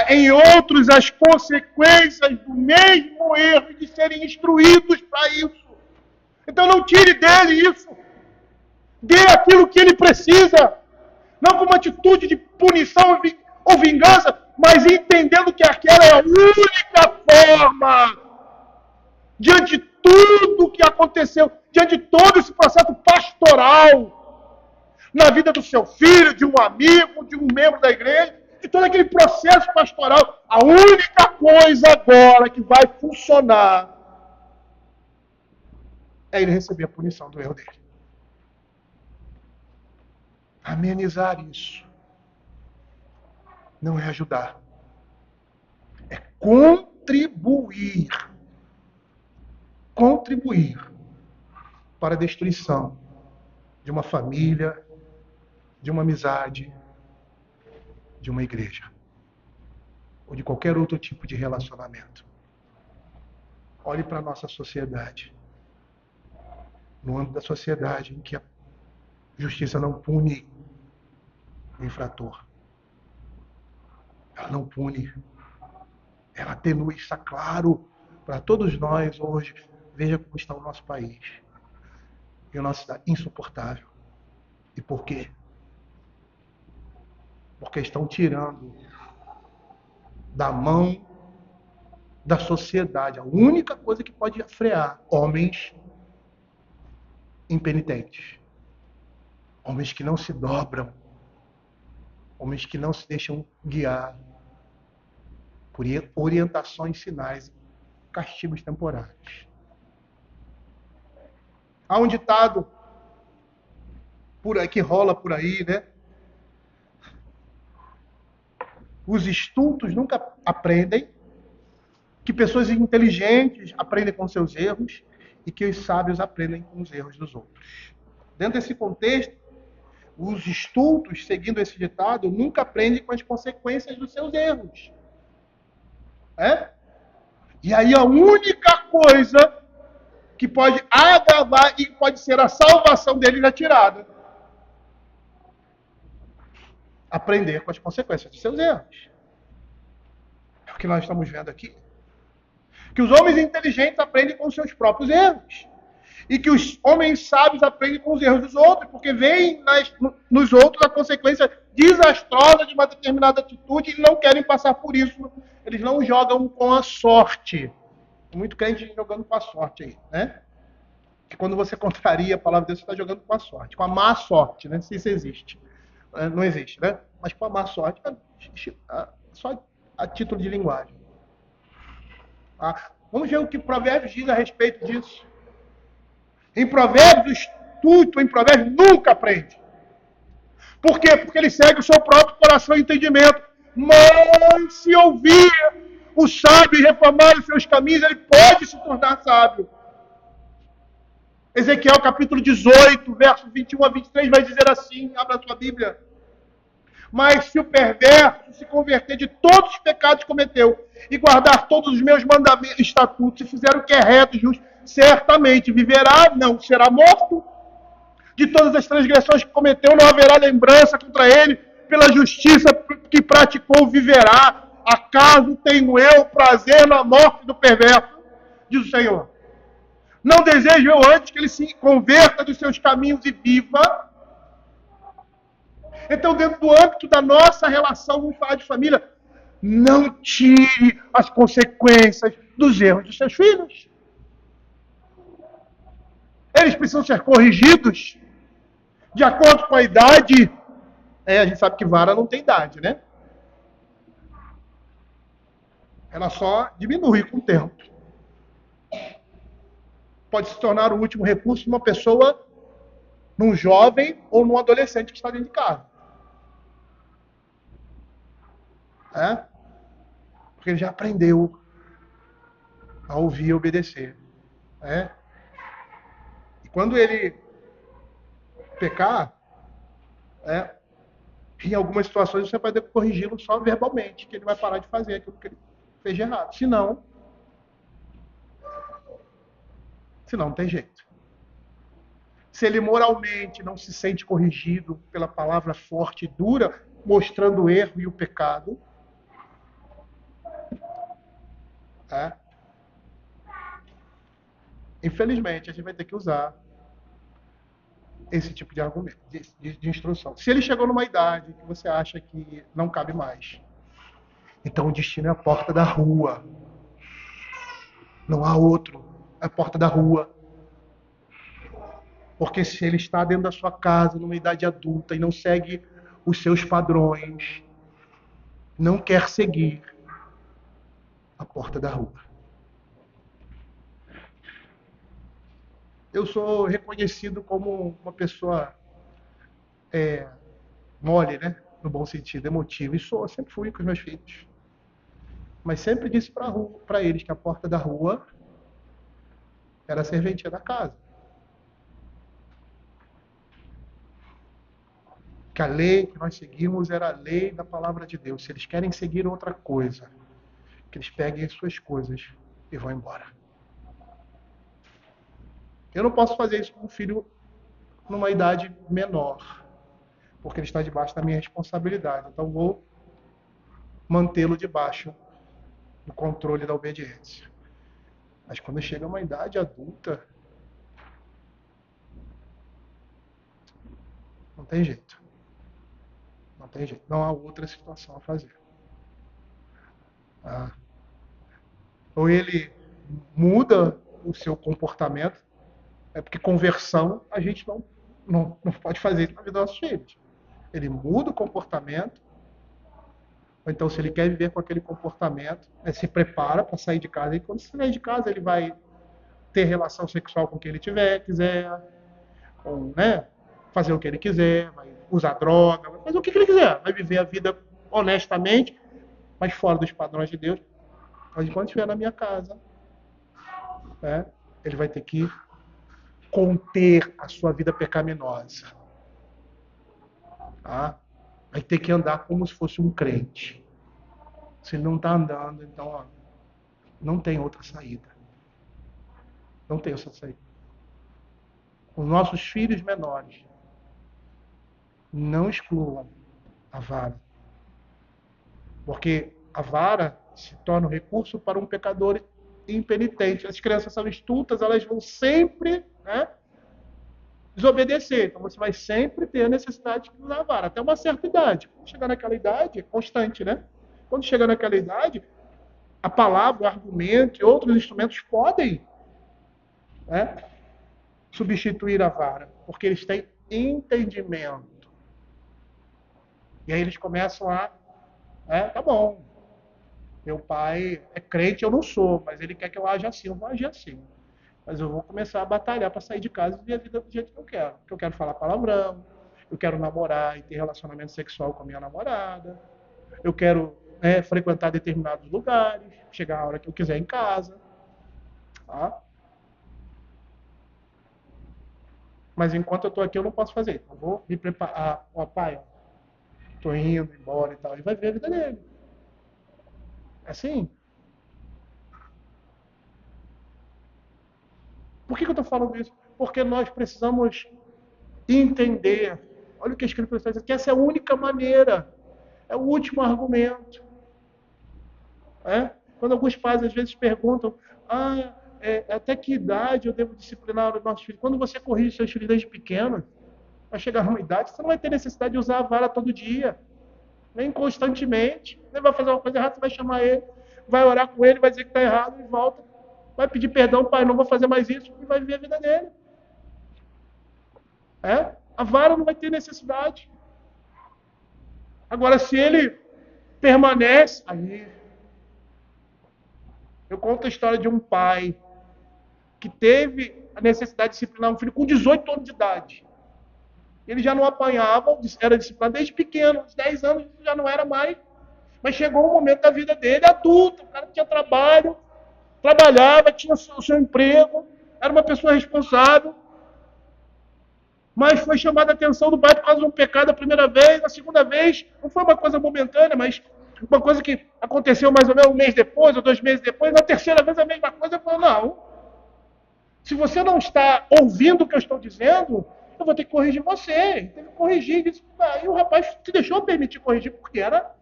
em outros as consequências do mesmo erro e de serem instruídos para isso. Então não tire dele isso. Dê aquilo que ele precisa. Não como atitude de punição ou vingança, mas entendendo que aquela é a única forma, diante de tudo que aconteceu, diante de todo esse processo pastoral, na vida do seu filho, de um amigo, de um membro da igreja, de todo aquele processo pastoral, a única coisa agora que vai funcionar é ele receber a punição do erro dele. Amenizar isso não é ajudar, é contribuir para a destruição de uma família, de uma amizade, de uma igreja, ou de qualquer outro tipo de relacionamento. Olhe para a nossa sociedade. No âmbito da sociedade em que a justiça não pune o infrator. Ela não pune. Ela atenua, está claro para todos nós hoje. Veja como está o nosso país. E o nosso está insuportável. E por quê? Porque estão tirando da mão da sociedade a única coisa que pode frear homens impenitentes. Homens que não se dobram. Homens que não se deixam guiar por orientações, sinais, castigos temporários. Há um ditado que rola por aí, né? Os estultos nunca aprendem que pessoas inteligentes aprendem com seus erros e que os sábios aprendem com os erros dos outros. Dentro desse contexto, os estultos, seguindo esse ditado, nunca aprendem com as consequências dos seus erros. E aí a única coisa que pode agravar e pode ser a salvação deles é tirada. Aprender com as consequências dos seus erros. É o que nós estamos vendo aqui. Que os homens inteligentes aprendem com os seus próprios erros. E que os homens sábios aprendem com os erros dos outros, porque veem nos outros a consequência desastrosa de uma determinada atitude e não querem passar por isso. Eles não jogam com a sorte. Tem muito crente jogando com a sorte aí, né? Que quando você contraria a palavra de Deus, você está jogando com a sorte. Com a má sorte, né? Não sei se existe. Não existe, né? Mas com a má sorte, só a título de linguagem. Vamos ver o que Provérbios diz a respeito disso. Em Provérbios, o estulto em Provérbios nunca aprende. Por quê? Porque ele segue o seu próprio coração e entendimento. Mas se ouvir o sábio e reformar os seus caminhos, ele pode se tornar sábio. Ezequiel capítulo 18, versos 21 a 23, vai dizer assim, abra a sua Bíblia. Mas se o perverso se converter de todos os pecados que cometeu e guardar todos os meus mandamentos, estatutos, e fizer o que é reto e justo, certamente viverá, não será morto. De todas as transgressões que cometeu, não haverá lembrança contra ele. Pela justiça que praticou, viverá. Acaso tenho eu prazer na morte do perverso? Diz o Senhor. Não desejo eu antes que ele se converta dos seus caminhos e viva. Então, dentro do âmbito da nossa relação, vamos falar de família, não tire as consequências dos erros dos seus filhos. Eles precisam ser corrigidos de acordo com a idade. A gente sabe que vara não tem idade, né? Ela só diminui com o tempo. Pode se tornar o último recurso de uma pessoa, num jovem ou num adolescente que está dentro de casa. Porque ele já aprendeu a ouvir e obedecer. E quando ele pecar, em algumas situações você vai ter que corrigi-lo só verbalmente, que ele vai parar de fazer aquilo que ele fez de errado. Senão não tem jeito. Se ele moralmente não se sente corrigido pela palavra forte e dura, mostrando o erro e o pecado, infelizmente, a gente vai ter que usar esse tipo de argumento, de instrução. Se ele chegou numa idade que você acha que não cabe mais, então o destino é a porta da rua. Não há outro. É a porta da rua. Porque se ele está dentro da sua casa, numa idade adulta, e não segue os seus padrões, não quer seguir, a porta da rua. Eu sou reconhecido como uma pessoa mole, né? No bom sentido, emotivo. E sempre fui com os meus filhos. Mas sempre disse para eles que a porta da rua era a serventia da casa. Que a lei que nós seguimos era a lei da palavra de Deus. Se eles querem seguir outra coisa, que eles peguem as suas coisas e vão embora. Eu não posso fazer isso com um filho numa idade menor, porque ele está debaixo da minha responsabilidade. Então vou mantê-lo debaixo do controle da obediência. Mas quando chega a uma idade adulta, não tem jeito. Não tem jeito. Não há outra situação a fazer. Ou ele muda o seu comportamento, porque conversão a gente não pode fazer isso na vida dos nossos filhos. Ele muda o comportamento, ou então se ele quer viver com aquele comportamento, se prepara para sair de casa, e quando sair de casa ele vai ter relação sexual com quem ele quiser, fazer o que ele quiser, vai usar droga, vai fazer o que ele quiser, vai viver a vida honestamente, mas fora dos padrões de Deus. Mas enquanto estiver na minha casa, né, ele vai ter que conter a sua vida pecaminosa. Tá? Vai ter que andar como se fosse um crente. Se ele não está andando, então ó, não tem outra saída. Não tem outra saída. Os nossos filhos menores não excluam a vara. Porque a vara se torna um recurso para um pecador impenitente. As crianças são estultas, elas vão sempre, né, desobedecer. Então você vai sempre ter a necessidade de usar a vara, até uma certa idade. Quando chegar naquela idade, é constante, né? Quando chegar naquela idade, a palavra, o argumento e outros instrumentos podem, né, substituir a vara, porque eles têm entendimento. E aí eles começam a, tá bom, meu pai é crente, eu não sou, mas ele quer que eu aja assim, eu vou agir assim. Mas eu vou começar a batalhar para sair de casa e viver a vida do jeito que eu quero. Porque eu quero falar palavrão, eu quero namorar e ter relacionamento sexual com a minha namorada, eu quero, né, frequentar determinados lugares, chegar a hora que eu quiser em casa. Tá? Mas enquanto eu estou aqui, eu não posso fazer. Eu vou me preparar. Ó, pai, estou indo embora e tal. Ele vai ver a vida dele. É assim. Por que eu estou falando isso? Porque nós precisamos entender. Olha o que a Escritura está dizendo, que essa é a única maneira. É o último argumento. Quando alguns pais às vezes perguntam, até que idade eu devo disciplinar os nossos filhos? Quando você corrige seus filhos desde pequeno, vai chegar numa idade, você não vai ter necessidade de usar a vara todo dia, nem constantemente. Ele vai fazer uma coisa errada, você vai chamar ele, vai orar com ele, vai dizer que está errado e volta. Vai pedir perdão, pai, não vou fazer mais isso, e vai viver a vida dele. A vara não vai ter necessidade. Agora, se ele permanece, aí eu conto a história de um pai que teve a necessidade de disciplinar um filho com 18 anos de idade. Ele já não apanhava, era disciplinado desde pequeno, aos 10 anos já não era mais. Mas chegou um momento da vida dele, adulto, o cara tinha trabalho, trabalhava, tinha o seu emprego, era uma pessoa responsável, mas foi chamada a atenção do pai por causa de um pecado a primeira vez, a segunda vez, não foi uma coisa momentânea, mas uma coisa que aconteceu mais ou menos um mês depois, ou 2 meses depois, na terceira vez a mesma coisa, ele falou, não, se você não está ouvindo o que eu estou dizendo, eu vou ter que corrigir você. Teve que corrigir. E o rapaz se deixou permitir corrigir, porque era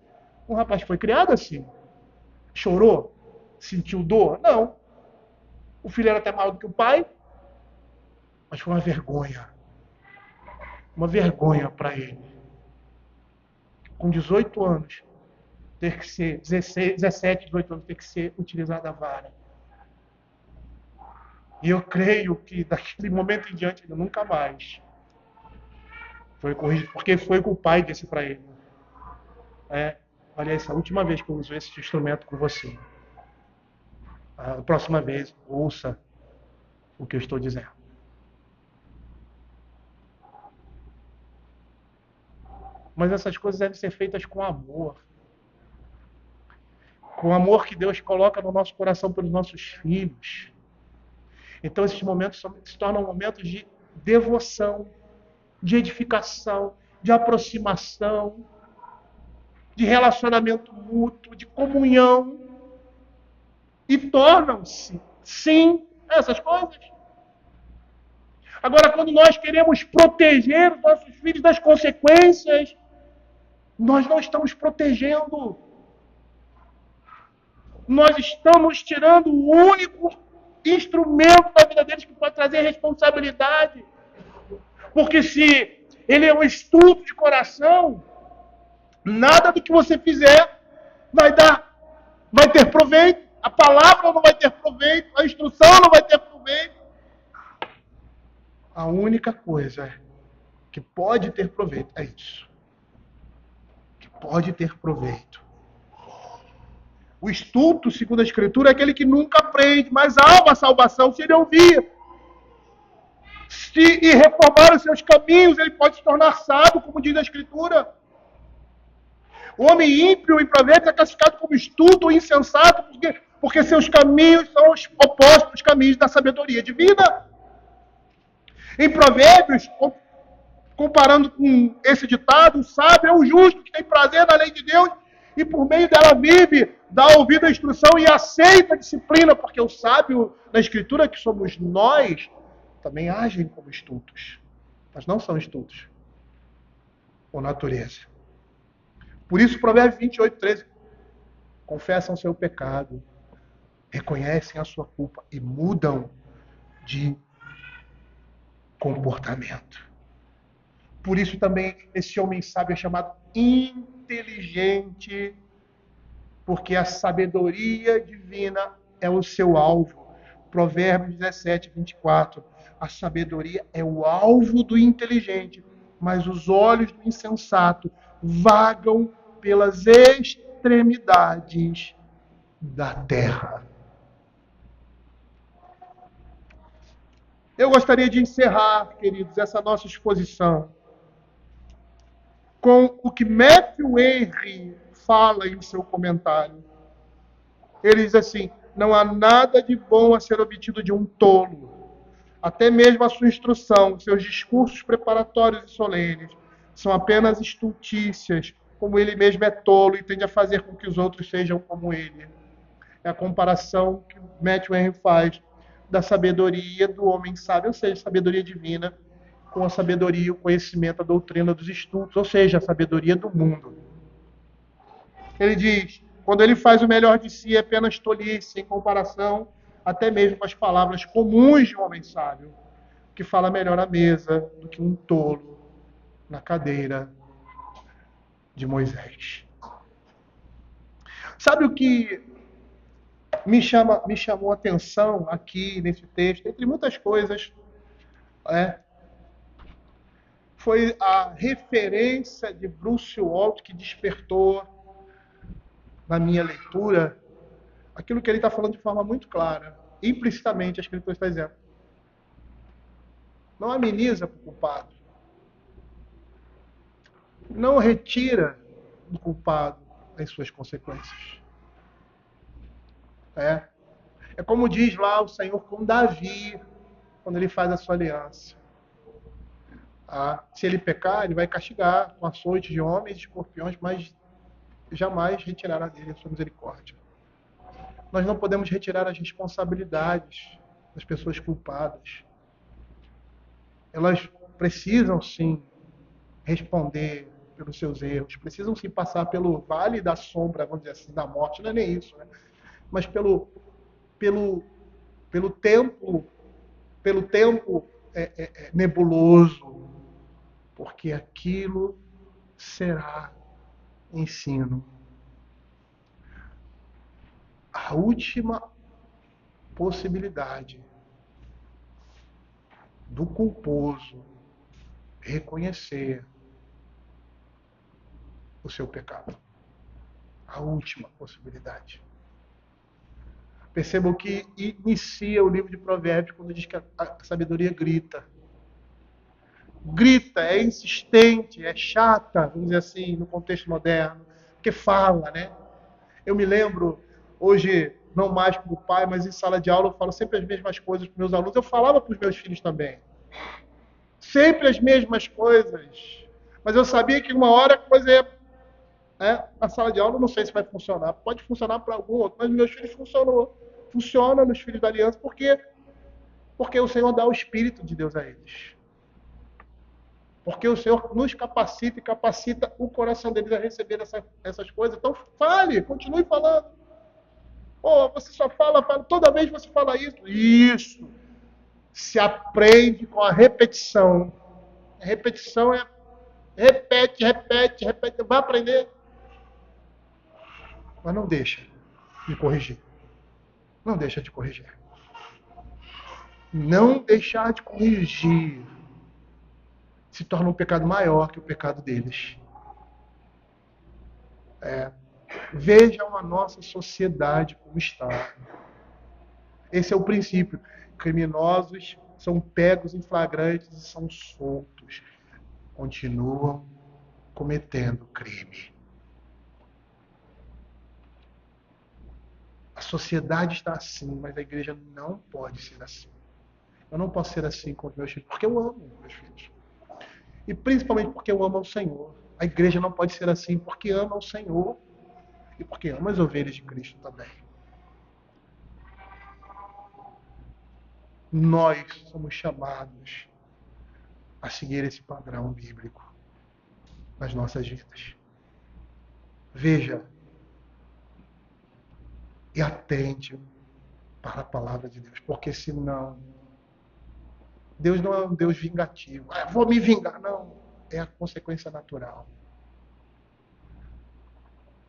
um rapaz que foi criado assim. Chorou? Sentiu dor? Não. O filho era até maior do que o pai, mas foi uma vergonha. Uma vergonha para ele. Com 18 anos, ter que ser, 17, 18 anos, ter que ser utilizada a vara. E eu creio que daquele momento em diante ele nunca mais foi corrigido, porque foi o que o pai disse para ele. Olha, essa é a última vez que eu uso esse instrumento com você. A próxima vez, ouça o que eu estou dizendo. Mas essas coisas devem ser feitas com amor. Com o amor que Deus coloca no nosso coração pelos nossos filhos. Então esses momentos se tornam momentos de devoção, de edificação, de aproximação, de relacionamento mútuo, de comunhão. E tornam-se, sim, essas coisas. Agora, quando nós queremos proteger os nossos filhos das consequências, nós não estamos protegendo. Nós estamos tirando o único instrumento da vida deles que pode trazer responsabilidade. Porque se ele é um estudo de coração, nada do que você fizer vai ter proveito. A palavra não vai ter proveito, a instrução não vai ter proveito. A única coisa que pode ter proveito é isso. Que pode ter proveito. O estulto, segundo a Escritura, é aquele que nunca aprende, mas há uma salvação se ele ouvir. E reformar os seus caminhos, ele pode se tornar sábio, como diz a Escritura. O homem ímpio, em Provérbios, é classificado como estulto ou insensato, porque porque seus caminhos são os opostos aos caminhos da sabedoria divina. Em Provérbios, comparando com esse ditado, o sábio é o justo que tem prazer na lei de Deus e por meio dela vive, dá ouvido à instrução e aceita a disciplina, porque o sábio na Escritura, que somos nós, também agem como estultos, mas não são estultos por natureza. Por isso, Provérbios 28, 13, confessam seu pecado, reconhecem a sua culpa e mudam de comportamento. Por isso também esse homem sábio é chamado inteligente, porque a sabedoria divina é o seu alvo. Provérbios 17, 24. A sabedoria é o alvo do inteligente, mas os olhos do insensato vagam pelas extremidades da terra. Eu gostaria de encerrar, queridos, essa nossa exposição com o que Matthew Henry fala em seu comentário. Ele diz assim: não há nada de bom a ser obtido de um tolo. Até mesmo a sua instrução, seus discursos preparatórios e solenes, são apenas estultícias, como ele mesmo é tolo e tende a fazer com que os outros sejam como ele. É a comparação que Matthew Henry faz da sabedoria do homem sábio, ou seja, sabedoria divina, com a sabedoria, o conhecimento, a doutrina dos estultos, ou seja, a sabedoria do mundo. Ele diz, quando ele faz o melhor de si, é apenas tolice, em comparação até mesmo com as palavras comuns de um homem sábio, que fala melhor à mesa do que um tolo na cadeira de Moisés. Sabe o que me chamou a atenção aqui nesse texto, entre muitas coisas, foi a referência de Bruce Waltke que despertou na minha leitura aquilo que ele está falando de forma muito clara. Implicitamente, a Escritura está dizendo: não ameniza para o culpado. Não retira do culpado as suas consequências. É como diz lá o Senhor com Davi, quando ele faz a sua aliança. Se ele pecar, ele vai castigar com açoite de homens e escorpiões, mas jamais retirará dele a sua misericórdia. Nós não podemos retirar as responsabilidades das pessoas culpadas. Elas precisam, sim, responder pelos seus erros, precisam, sim, passar pelo vale da sombra, vamos dizer assim, da morte, não é nem isso, né? Mas pelo tempo nebuloso, porque aquilo será ensino. A última possibilidade do culposo reconhecer o seu pecado. A última possibilidade. Percebam que inicia o livro de Provérbios quando diz que a sabedoria grita. Grita, é insistente, é chata, vamos dizer assim, no contexto moderno, porque fala, né? Eu me lembro, hoje, não mais como pai, mas em sala de aula eu falo sempre as mesmas coisas para os meus alunos. Eu falava para os meus filhos também. Sempre as mesmas coisas. Mas eu sabia que uma hora a coisa ia... Na sala de aula, não sei se vai funcionar. Pode funcionar para algum outro, mas meus filhos funcionou. Funciona nos filhos da aliança porque o Senhor dá o Espírito de Deus a eles. Porque o Senhor nos capacita e capacita o coração deles a receber essas coisas. Então fale, continue falando. Você só fala, toda vez você fala isso. Isso. Se aprende com a repetição. A repetição é repete, vai aprender. Mas não deixa de corrigir. Não deixa de corrigir. Não deixar de corrigir se torna um pecado maior que o pecado deles. Vejam a nossa sociedade como está. Esse é o princípio. Criminosos são pegos em flagrantes e são soltos. Continuam cometendo crime. A sociedade está assim, mas a igreja não pode ser assim. Eu não posso ser assim com os meus filhos, porque eu amo meus filhos. E principalmente porque eu amo ao Senhor. A igreja não pode ser assim porque ama ao Senhor e porque ama as ovelhas de Cristo também. Nós somos chamados a seguir esse padrão bíblico nas nossas vidas. Veja e atente para a palavra de Deus, porque senão Deus não é um Deus vingativo. Vou me vingar. Não, é a consequência natural.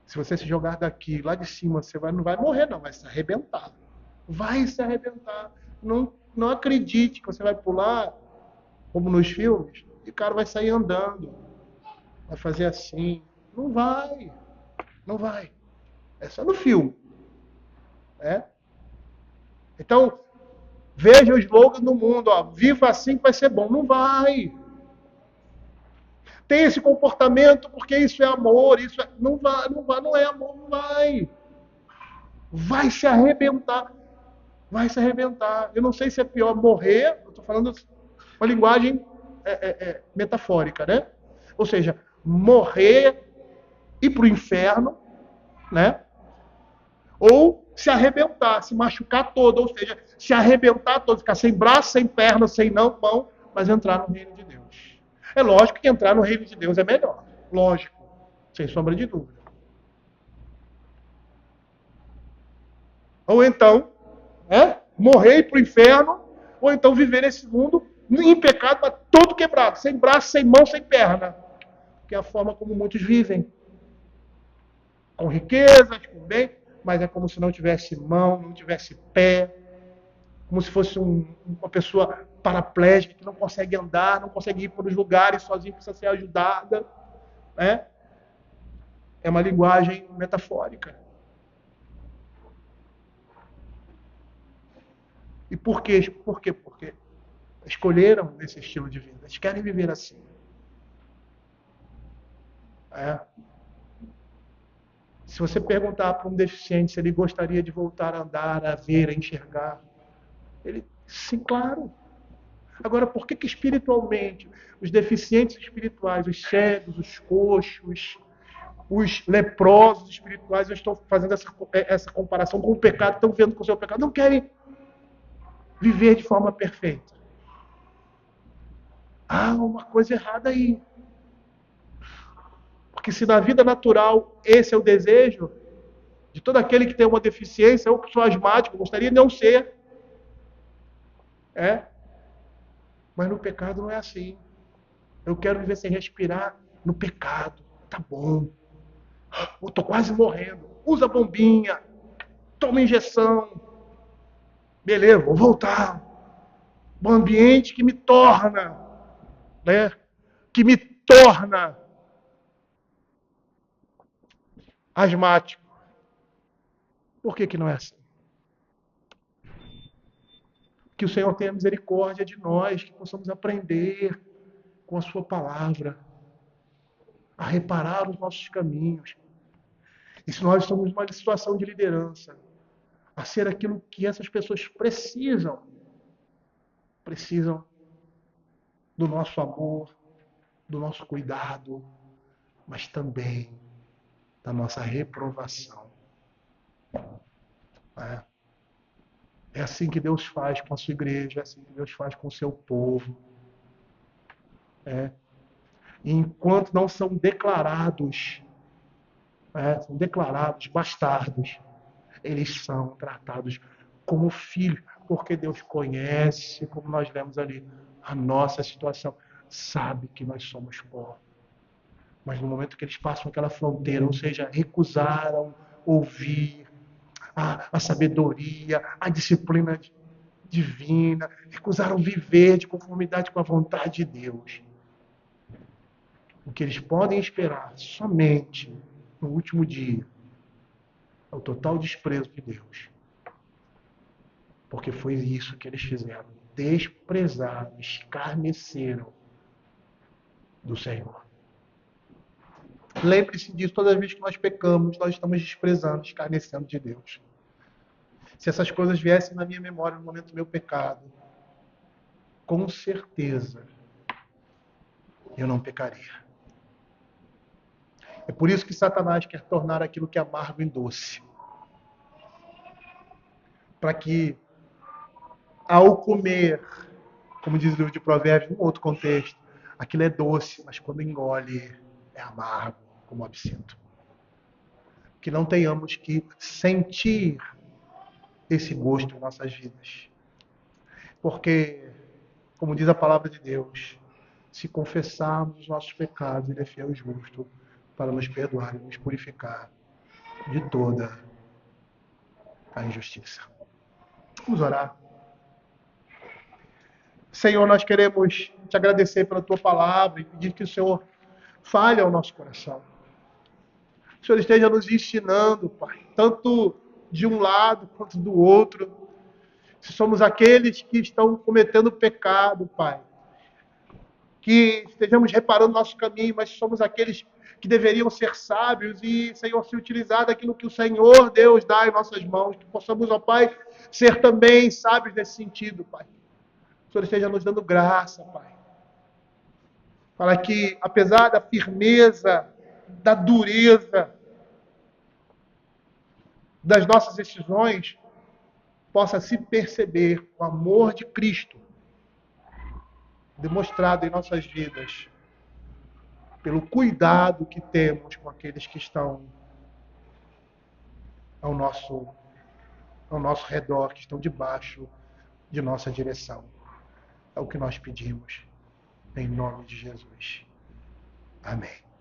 Se você se jogar daqui, lá de cima, você não vai morrer, não, vai se arrebentar. Vai se arrebentar. Não acredite que você vai pular, como nos filmes, e o cara vai sair andando. Vai fazer assim. Não vai. Não vai. É só no filme. É? Então, veja o slogan no mundo, ó, viva assim que vai ser bom. Não vai. Tem esse comportamento porque isso é amor, isso é... Não vai, não vai, não é amor, não vai. Vai se arrebentar. Vai se arrebentar. Eu não sei se é pior morrer, eu estou falando uma linguagem metafórica, né? Ou seja, morrer, ir para o inferno, né? Ou se arrebentar, se machucar todo, ou seja, se arrebentar todo, ficar sem braço, sem perna, sem mão, mas entrar no reino de Deus. É lógico que entrar no reino de Deus é melhor. Lógico, sem sombra de dúvida. Ou então, morrer e ir para o inferno, ou então viver nesse mundo em pecado, mas todo quebrado, sem braço, sem mão, sem perna. Que é a forma como muitos vivem. Com riquezas, com bem, mas é como se não tivesse mão, não tivesse pé, como se fosse uma pessoa paraplégica que não consegue andar, não consegue ir para os lugares sozinho, precisa ser ajudada. Né? É uma linguagem metafórica. E por quê? Por quê? Porque escolheram esse estilo de vida. Eles querem viver assim. Se você perguntar para um deficiente se ele gostaria de voltar a andar, a ver, a enxergar, ele, sim, claro. Agora, por que espiritualmente, os deficientes espirituais, os cegos, os coxos, os leprosos espirituais, eu estou fazendo essa comparação com o pecado, estão vendo com o seu pecado, não querem viver de forma perfeita? Há uma coisa errada aí. Porque se na vida natural esse é o desejo de todo aquele que tem uma deficiência, ou que sou asmático, gostaria de não ser. Mas no pecado não é assim. Eu quero viver sem respirar no pecado. Tá bom. Eu tô quase morrendo. Usa bombinha. Toma injeção. Beleza, vou voltar. Um ambiente que me torna, né? Que me torna asmático. Por que não é assim? Que o Senhor tenha misericórdia de nós, que possamos aprender com a sua palavra a reparar os nossos caminhos. E se nós estamos numa situação de liderança, a ser aquilo que essas pessoas precisam do nosso amor, do nosso cuidado, mas também da nossa reprovação. É assim que Deus faz com a sua igreja, é assim que Deus faz com o seu povo. E enquanto não são declarados bastardos, eles são tratados como filhos, porque Deus conhece, como nós lemos ali, a nossa situação, sabe que nós somos pó. Mas no momento que eles passam aquela fronteira, ou seja, recusaram ouvir a sabedoria, a disciplina divina, recusaram viver de conformidade com a vontade de Deus. O que eles podem esperar somente no último dia é o total desprezo de Deus. Porque foi isso que eles fizeram. Desprezaram, escarneceram do Senhor. Lembre-se disso, toda vez que nós pecamos, nós estamos desprezando, escarnecendo de Deus. Se essas coisas viessem na minha memória no momento do meu pecado, com certeza eu não pecaria. É por isso que Satanás quer tornar aquilo que é amargo em doce. Para que, ao comer, como diz o livro de Provérbios, num outro contexto, aquilo é doce, mas quando engole, é amargo, como absinto. Que não tenhamos que sentir esse gosto em nossas vidas. Porque, como diz a palavra de Deus, se confessarmos os nossos pecados, Ele é fiel e justo para nos perdoar e nos purificar de toda a injustiça. Vamos orar. Senhor, nós queremos te agradecer pela tua palavra e pedir que o Senhor fale ao nosso coração. O Senhor esteja nos ensinando, Pai, tanto de um lado quanto do outro. Se somos aqueles que estão cometendo pecado, Pai, que estejamos reparando nosso caminho, mas somos aqueles que deveriam ser sábios e, Senhor, se utilizar daquilo que o Senhor Deus dá em nossas mãos, que possamos, ó Pai, ser também sábios nesse sentido, Pai. O Senhor esteja nos dando graça, Pai, para que, apesar da firmeza, da dureza das nossas decisões, possa se perceber o amor de Cristo demonstrado em nossas vidas, pelo cuidado que temos com aqueles que estão ao nosso redor, que estão debaixo de nossa direção. É o que nós pedimos, em nome de Jesus. Amém.